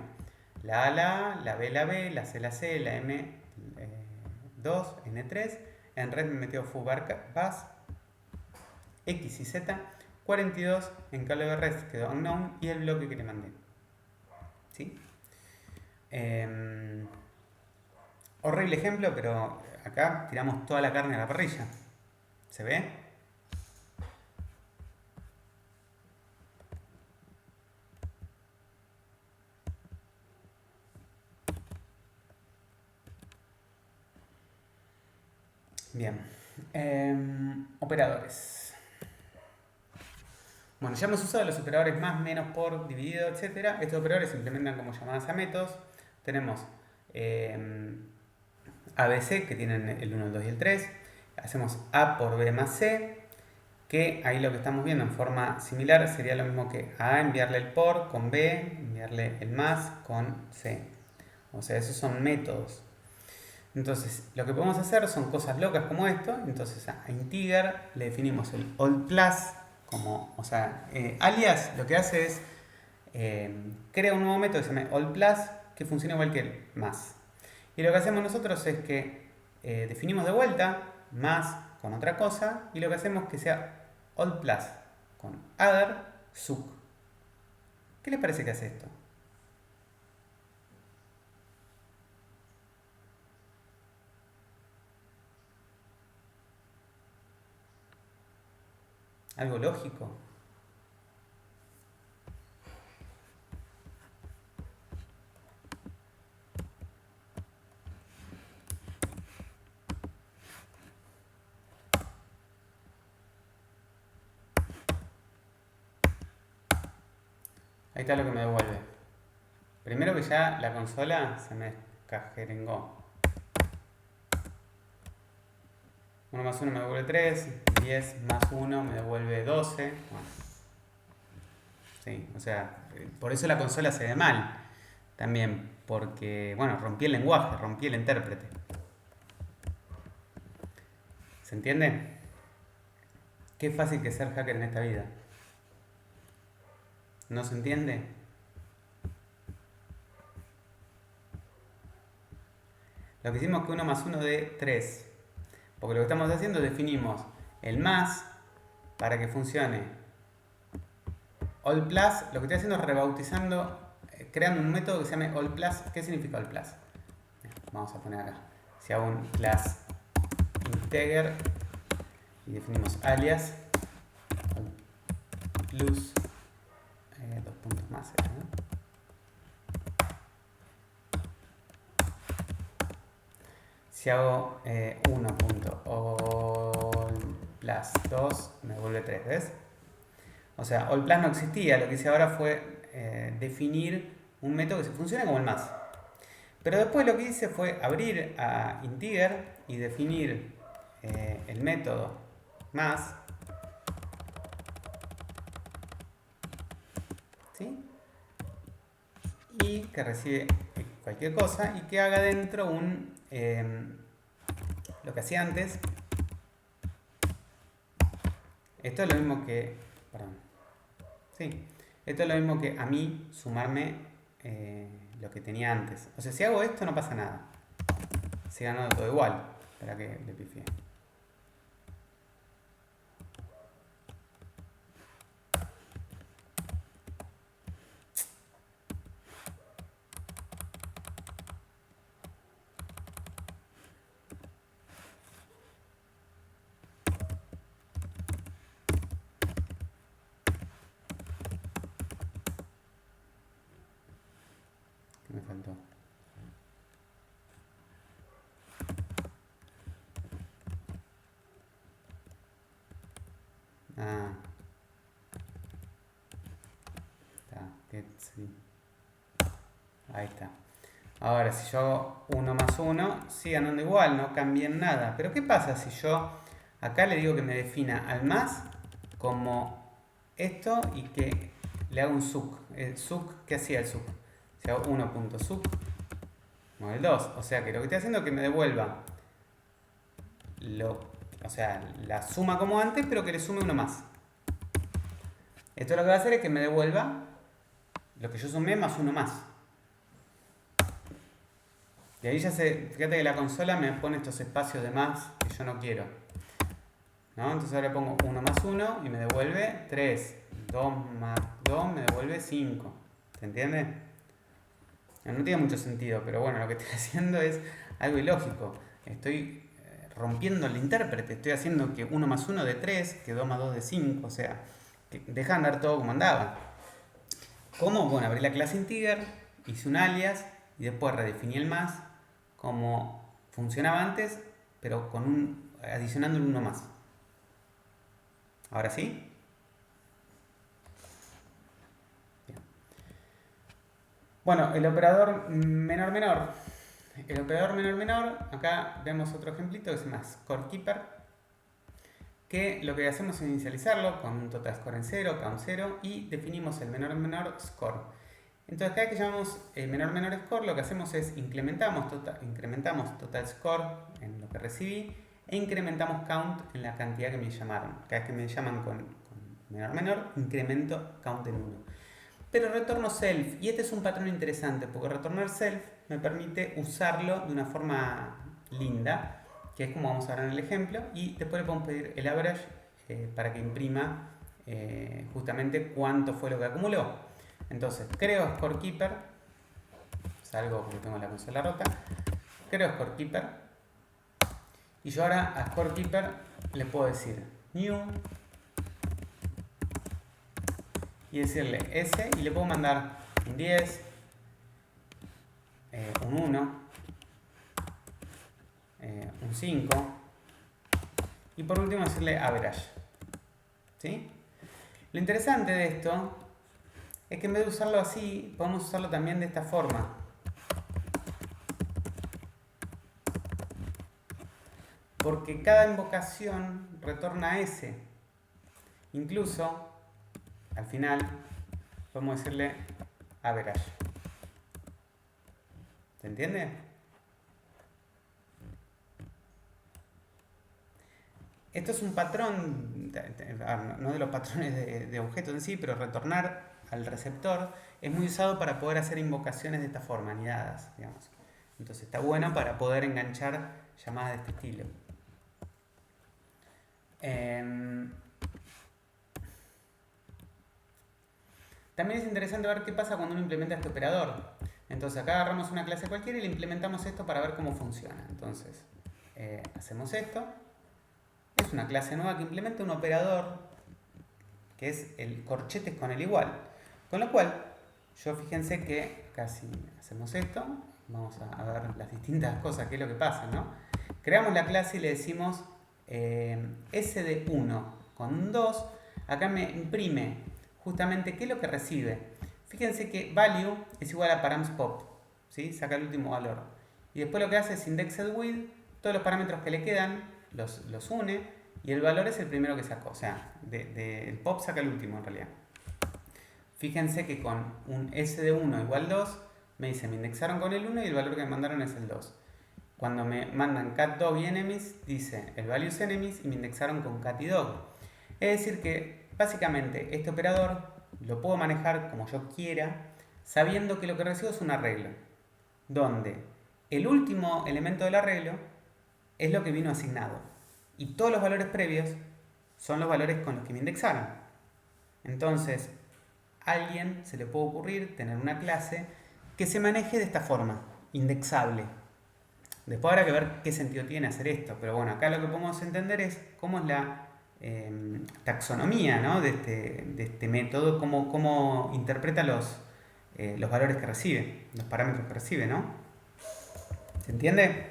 la A, la B, la C, la M 2, N3. En red me metió foo bar bas, X y Z. 42 en cable de rest quedó unknown y el bloque que le mandé. ¿Sí? Horrible ejemplo, pero acá tiramos toda la carne a la parrilla. ¿Se ve? Bien. Operadores. Bueno, ya hemos usado los operadores más, menos, por, dividido, etc. Estos operadores se implementan como llamadas a métodos. Tenemos ABC, que tienen el 1, el 2 y el 3. Hacemos A por B más C, que ahí lo que estamos viendo en forma similar sería lo mismo que A enviarle el por con B, enviarle el más con C. O sea, esos son métodos. Entonces, lo que podemos hacer son cosas locas como esto. Entonces, a integer le definimos el all plus como, o sea, alias lo que hace es crea un nuevo método que se llama all plus que funciona igual que el más. Y lo que hacemos nosotros es que definimos de vuelta más con otra cosa y lo que hacemos es que sea all plus con other suc. ¿Qué les parece que hace esto? Algo lógico. Ahí está lo que me devuelve. Primero que ya la consola se me descajerengó. 1 más 1 me devuelve 3, 10 más 1 me devuelve 12. Bueno, sí, o sea, por eso la consola se ve mal. También, porque, bueno, rompí el lenguaje, rompí el intérprete. ¿Se entiende? Qué fácil que es ser hacker en esta vida. ¿No se entiende? Lo que hicimos es que 1 más 1 de 3. Porque lo que estamos haciendo es definimos el más para que funcione all plus. Lo que estoy haciendo es rebautizando, creando un método que se llame all plus. ¿Qué significa all plus? Vamos a poner acá. Si hago un class integer y definimos alias plus, 2 puntos más, ¿no? Si hago 1.all plus 2 me devuelve 3, ¿ves? O sea, all plus no existía, lo que hice ahora fue definir un método que se funciona como el más. Pero después lo que hice fue abrir a integer y definir el método más, ¿sí? Y que recibe cualquier cosa y que haga dentro un lo que hacía antes. Esto es lo mismo que, perdón, sí, esto es lo mismo que a mí sumarme lo que tenía antes. O sea, si hago esto no pasa nada, sigue ganando todo igual. Espera que le pifié. ¿Qué me faltó? Ah, está, sí. Ahí está. Ahora, si yo hago 1 más 1, sigue andando igual, no cambia en nada. Pero ¿qué pasa si yo acá le digo que me defina al más como esto y que le hago un suc? ¿El suc qué hacía el suc? Si hago 1.suc, no el 2. O sea que lo que estoy haciendo es que me devuelva o sea, la suma como antes, pero que le sume uno más. Esto lo que va a hacer es que me devuelva lo que yo sumé más uno más. Y ahí ya fíjate que la consola me pone estos espacios de más que yo no quiero. ¿No? Entonces ahora pongo 1 más 1 y me devuelve 3. 2 más 2 me devuelve 5. ¿Se entiende? No tiene mucho sentido, pero bueno, lo que estoy haciendo es algo ilógico. Estoy rompiendo el intérprete. Estoy haciendo que 1 más 1 de 3, que 2 más 2 de 5. O sea, que deja andar todo como andaba. ¿Cómo? Bueno, abrí la clase integer, hice un alias y después redefiní el más como funcionaba antes, pero con adicionando un 1 más. ¿Ahora sí? Bien. Bueno, el operador menor-menor. El operador menor-menor, acá vemos otro ejemplito que se llama scorekeeper, que lo que hacemos es inicializarlo con un total score en 0, count 0, y definimos el menor-menor score. Entonces, cada vez que llamamos menor-menor score, lo que hacemos es incrementamos total score en lo que recibí e incrementamos count en la cantidad que me llamaron. Cada vez que me llaman con menor-menor, incremento count en 1. Pero retorno self, y este es un patrón interesante, porque retornar self me permite usarlo de una forma linda, que es como vamos a ver en el ejemplo, y después le podemos pedir el average para que imprima justamente cuánto fue lo que acumuló. Entonces, creo scorekeeper, salgo porque tengo la consola rota, creo scorekeeper, y yo ahora a scorekeeper le puedo decir new y decirle S y le puedo mandar un 10, un 1, un 5 y por último decirle average. ¿Sí? Lo interesante de esto es que en vez de usarlo así, podemos usarlo también de esta forma. Porque cada invocación retorna S. Incluso, al final, podemos decirle average. ¿Se entiende? Esto es un patrón, no de los patrones de objetos en sí, pero retornar al receptor es muy usado para poder hacer invocaciones de esta forma, anidadas, digamos. Entonces está bueno para poder enganchar llamadas de este estilo. También es interesante ver qué pasa cuando uno implementa este operador. Entonces acá agarramos una clase cualquiera y le implementamos esto para ver cómo funciona. Entonces hacemos esto. Es una clase nueva que implementa un operador que es el corchetes con el igual. Con lo cual, yo fíjense que casi hacemos esto. Vamos a ver las distintas cosas, qué es lo que pasa, ¿no? Creamos la clase y le decimos S de 1 con un 2. Acá me imprime justamente qué es lo que recibe. Fíjense que value es igual a params pop, ¿sí? Saca el último valor. Y después lo que hace es indexed with, todos los parámetros que le quedan los une y el valor es el primero que sacó. O sea, el pop saca el último en realidad. Fíjense que con un S de 1 igual 2, me dice me indexaron con el 1 y el valor que me mandaron es el 2. Cuando me mandan cat dog y enemies, dice el value es enemies y me indexaron con cat y dog. Es decir que básicamente este operador lo puedo manejar como yo quiera, sabiendo que lo que recibo es un arreglo, donde el último elemento del arreglo es lo que vino asignado y todos los valores previos son los valores con los que me indexaron. Entonces, a alguien se le puede ocurrir tener una clase que se maneje de esta forma, indexable. Después habrá que ver qué sentido tiene hacer esto, pero bueno, acá lo que podemos entender es cómo es la taxonomía, ¿no? de este método, cómo interpreta los valores que recibe, los parámetros que recibe, ¿no? ¿Se entiende?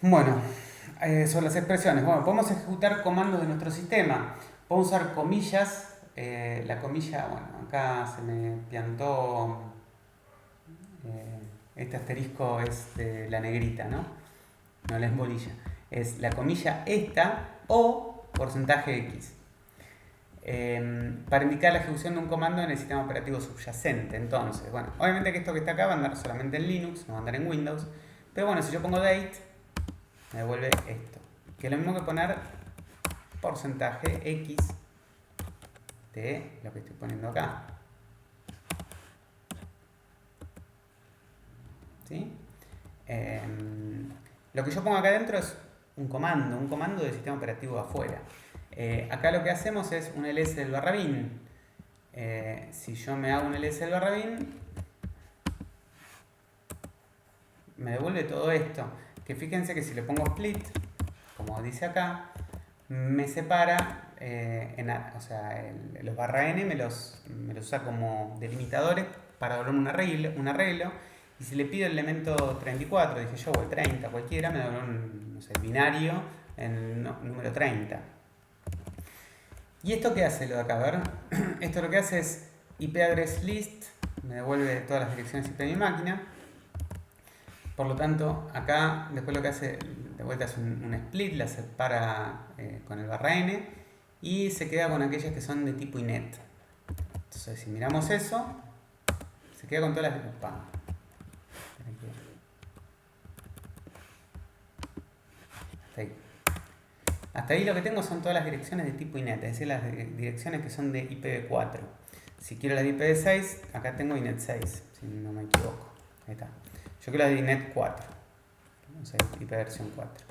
Bueno, son las expresiones. Bueno, podemos ejecutar comandos de nuestro sistema. Podemos usar comillas. La comilla, bueno, acá se me piantó. Este asterisco es de la negrita, ¿no? No la embolilla. Es la comilla esta o porcentaje X. Para indicar la ejecución de un comando en el sistema operativo subyacente. Entonces, bueno, obviamente que esto que está acá va a andar solamente en Linux, no va a andar en Windows. Pero bueno, si yo pongo date, me devuelve esto. Que es lo mismo que poner porcentaje X de lo que estoy poniendo acá. ¿Sí? Lo que yo pongo acá adentro es un comando del sistema operativo de afuera. Acá lo que hacemos es un ls del barra bin. Si yo me hago un ls del barra bin, me devuelve todo esto. Que fíjense que si le pongo split, como dice acá, me separa, o sea, los barra n me los usa como delimitadores para dar un arreglo. Y si le pido el elemento 34, dije yo, o el 30, cualquiera, me da un no sé, binario en el número 30. ¿Y esto qué hace lo de acá? A ver, esto lo que hace es IP address list, me devuelve todas las direcciones IP de mi máquina. Por lo tanto, acá después lo que hace de vuelta es un split, la separa con el barra n y se queda con aquellas que son de tipo inet. Entonces, si miramos eso, se queda con todas las de spam. Hasta ahí lo que tengo son todas las direcciones de tipo inet, es decir, las direcciones que son de IPv4. Si quiero las de IPv6, acá tengo inet 6, si no me equivoco. Ahí está. Yo quiero la de inet 4, o sea, IP versión 4.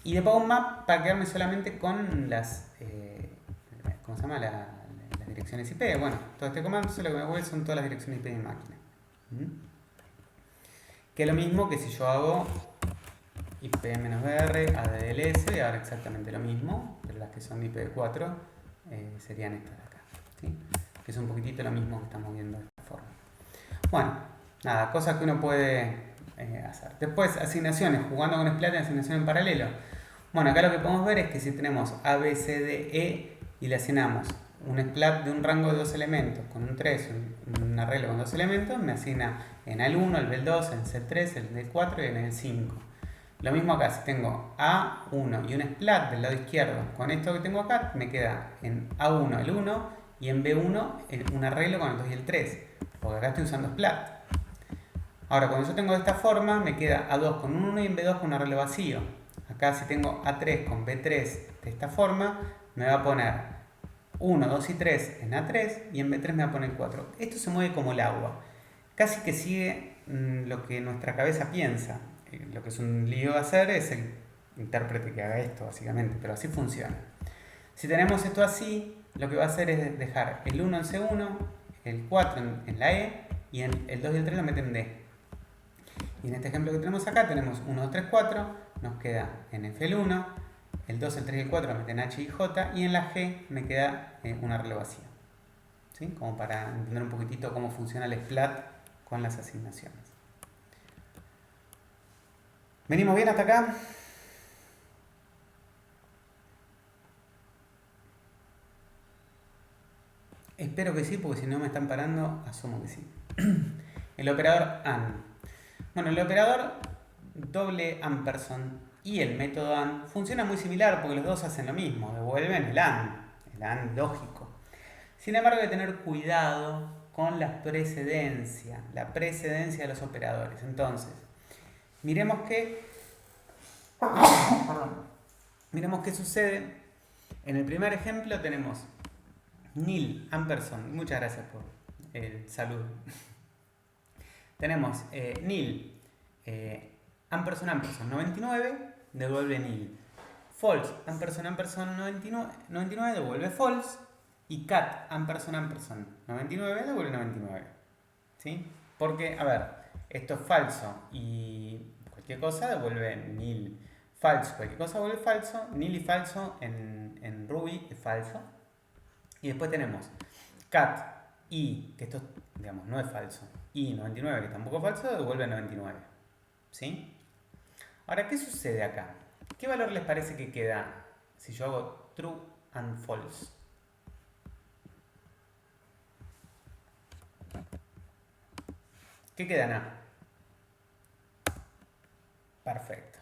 Y le pongo un map para quedarme solamente con las, ¿cómo se llama? Las direcciones IP. Bueno, todo este comando lo que me vuelve son todas las direcciones IP de mi máquina. Que es lo mismo que si yo hago IP-BR, ADLS, y ahora exactamente lo mismo, pero las que son de IPv4 serían estas de acá, ¿sí? Que es un poquitito lo mismo que estamos viendo de esta forma. Bueno, nada, cosas que uno puede hacer. Después, asignaciones, jugando con splat y asignación en paralelo. Bueno, acá lo que podemos ver es que si tenemos A, B, C, D, E y le asignamos un splat de un rango de 2 elementos con un 3, un arreglo con 2 elementos, me asigna en A1, el B2, en C3, el D4 y en el 5. Lo mismo acá, si tengo A1 y un splat del lado izquierdo con esto que tengo acá, me queda en A1 el 1 y en B1 un arreglo con el 2 y el 3, porque acá estoy usando splat. Ahora, cuando yo tengo de esta forma, me queda A2 con un 1 y en B2 con un arreglo vacío. Acá si tengo A3 con B3 de esta forma, me va a poner 1, 2 y 3 en A3 y en B3 me va a poner 4. Esto se mueve como el agua. Casi que sigue lo que nuestra cabeza piensa. Lo que es un lío hacer es el intérprete que haga esto, básicamente, pero así funciona. Si tenemos esto así, lo que va a hacer es dejar el 1 en C1, el 4 en la E y el 2 y el 3 lo meten en D. Y en este ejemplo que tenemos acá, tenemos 1, 2, 3, 4, nos queda en F el 1, el 2, el 3 y el 4 meten H y J, y en la G me queda un arreglo vacío. ¿Sí? Como para entender un poquitito cómo funciona el splat con las asignaciones. ¿Venimos bien hasta acá? Espero que sí, porque si no me están parando, asumo que sí. El operador AND. Bueno, el operador doble ampersand y el método AND funciona muy similar porque los dos hacen lo mismo, devuelven el AND lógico. Sin embargo, hay que tener cuidado con la precedencia de los operadores. Entonces, miremos qué sucede. En el primer ejemplo tenemos nil ampersand, muchas gracias por el saludo. Tenemos nil ampersand 99 devuelve nil. False ampersand 99 devuelve false. Y cat ampersand 99 devuelve 99. ¿Sí? Porque, a ver, esto es falso y cualquier cosa devuelve nil. Falso, cualquier cosa devuelve falso. Nil y falso en Ruby es falso. Y después tenemos cat y, que esto digamos no es falso, y 99, que tampoco es falso, devuelve 99. ¿Sí? Ahora, ¿qué sucede acá? ¿Qué valor les parece que queda si yo hago true and false? ¿Qué queda en A? Perfecto.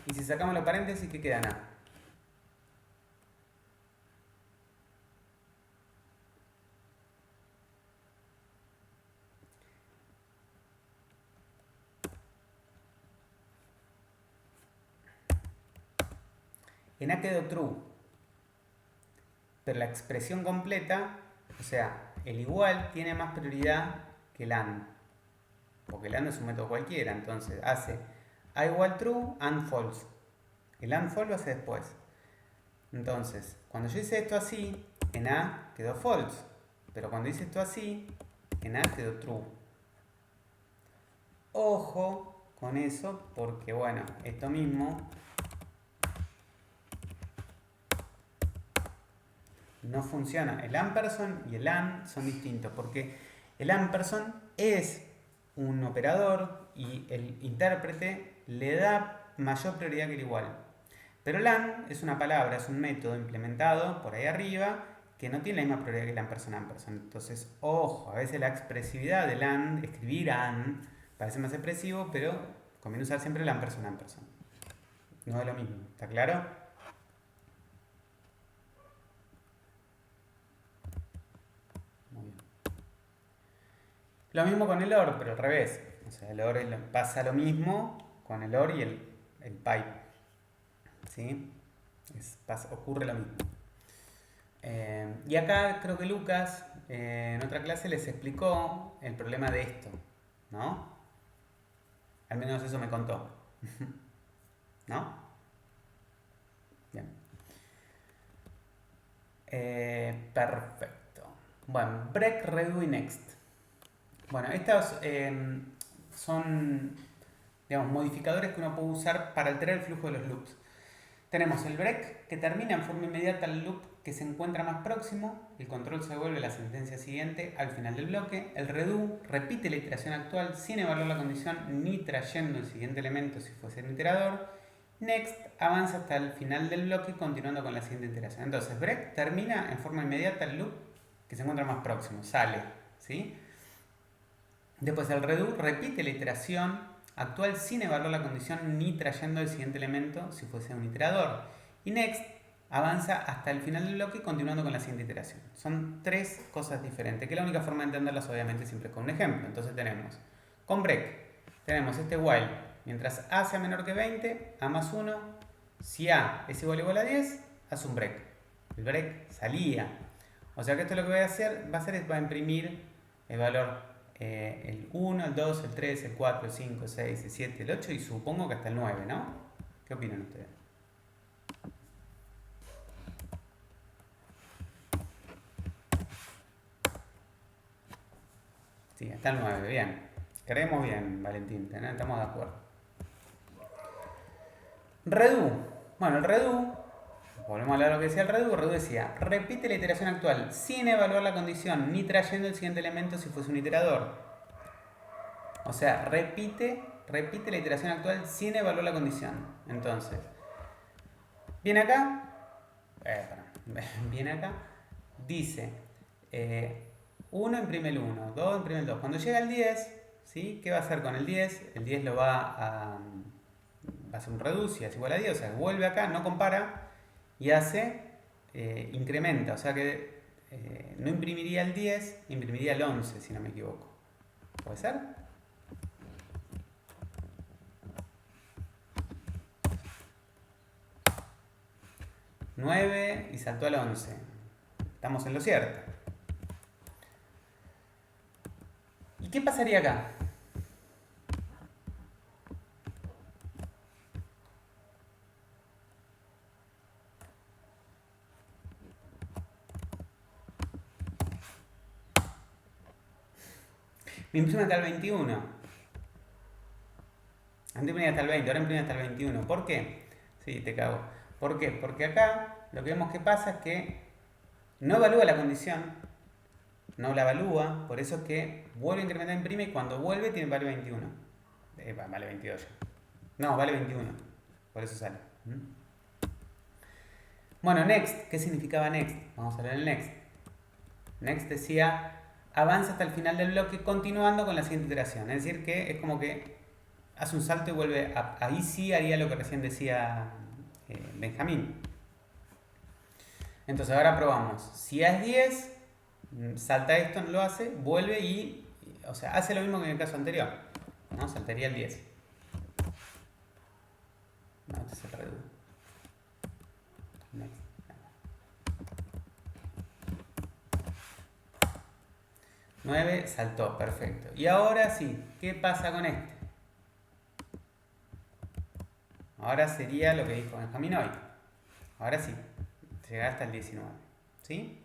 Y si sacamos los paréntesis, ¿qué queda en A? En A quedó true, pero la expresión completa, o sea, el igual tiene más prioridad que el AND, porque el AND es un método cualquiera, entonces hace A igual true, AND false. El AND false lo hace después. Entonces, cuando yo hice esto así, en A quedó false, pero cuando hice esto así, en A quedó true. Ojo con eso, porque bueno, esto mismo no funciona. El ampersand y el AND son distintos, porque el ampersand es un operador y el intérprete le da mayor prioridad que el igual. Pero el AND es una palabra, es un método implementado por ahí arriba que no tiene la misma prioridad que el ampersand. Entonces, ojo, a veces la expresividad del AND, escribir AND, parece más expresivo, pero conviene usar siempre el ampersand. No es lo mismo, ¿está claro? Muy bien. Lo mismo con el OR, pero al revés. O sea, el OR pasa lo mismo con el OR y el pipe. ¿Sí? Ocurre lo mismo. Y acá creo que Lucas en otra clase les explicó el problema de esto, ¿no? Al menos eso me contó. ¿No? Bien. Perfecto. Bueno, break, redo y next. Bueno, estas son digamos, modificadores que uno puede usar para alterar el flujo de los loops. Tenemos el break, que termina en forma inmediata el loop que se encuentra más próximo, el control se devuelve la sentencia siguiente al final del bloque, el redo repite la iteración actual sin evaluar la condición ni trayendo el siguiente elemento si fuese un iterador, next avanza hasta el final del bloque continuando con la siguiente iteración. Entonces break termina en forma inmediata el loop que se encuentra más próximo, sale, ¿sí? Después el redo repite la iteración actual sin evaluar la condición ni trayendo el siguiente elemento si fuese un iterador. Y next avanza hasta el final del bloque continuando con la siguiente iteración. Son tres cosas diferentes, que la única forma de entenderlas obviamente siempre es con un ejemplo. Entonces tenemos, con break, tenemos este while, mientras a sea menor que 20, a más 1, si a es igual a 10, hace un break. El break salía. O sea que esto lo que va a hacer es va a imprimir el valor el 1, el 2, el 3, el 4, el 5, el 6, el 7, el 8 y supongo que hasta el 9, ¿no? ¿Qué opinan ustedes? Sí, hasta el 9, bien. Creemos bien, Valentín, ¿no? Estamos de acuerdo. Redo. Bueno, el redo, volvemos a hablar de lo que decía el redo. El redo decía, repite la iteración actual sin evaluar la condición ni trayendo el siguiente elemento si fuese un iterador. O sea, repite la iteración actual sin evaluar la condición. Entonces, viene acá, viene acá, dice 1 imprime el 1, 2 imprime el 2. Cuando llega el 10, ¿sí? ¿Qué va a hacer con el 10? El 10 lo va a hacer un reduce y es igual a 10, o sea, vuelve acá, no compara y hace, incrementa, o sea que no imprimiría el 10, imprimiría el 11, si no me equivoco. ¿Puede ser? ¿9 y saltó al 11? Estamos en lo cierto. ¿Y qué pasaría acá? Me imprime hasta el 21. Antes imprimía hasta el 20, ahora imprime hasta el 21. ¿Por qué? Sí, te cago. ¿Por qué? Porque acá lo que vemos que pasa es que no evalúa la condición, no la evalúa, por eso es que vuelve a incrementar imprime y cuando vuelve tiene vale 21. Vale 22 ya. No, vale 21. Por eso sale. Bueno, next. ¿Qué significaba next? Vamos a ver el next. Next decía avanza hasta el final del bloque continuando con la siguiente iteración. Es decir, que es como que hace un salto y vuelve a, ahí sí haría lo que recién decía Benjamín. Entonces ahora probamos. Si A es 10, salta esto, no lo hace, vuelve y, o sea, hace lo mismo que en el caso anterior, ¿no? Saltaría el 10. No, este es el redo. Next. 9 saltó, perfecto. Y ahora sí, ¿qué pasa con este? Ahora sería lo que dijo Benjamín hoy. Ahora sí, llega hasta el 19. ¿Sí?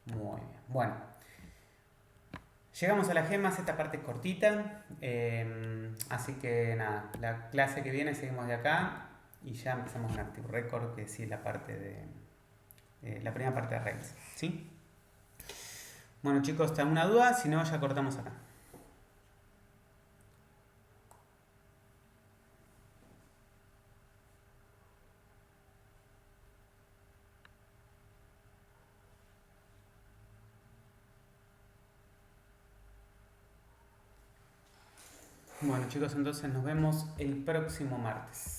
Muy bien. Bueno, llegamos a las gemas, esta parte es cortita. Así que nada, la clase que viene seguimos de acá y ya empezamos con Active Record, que sí es la parte de la primera parte de Rails. ¿Sí? Bueno chicos, ¿está alguna duda? Si no, ya cortamos acá. Bueno chicos, entonces nos vemos el próximo martes.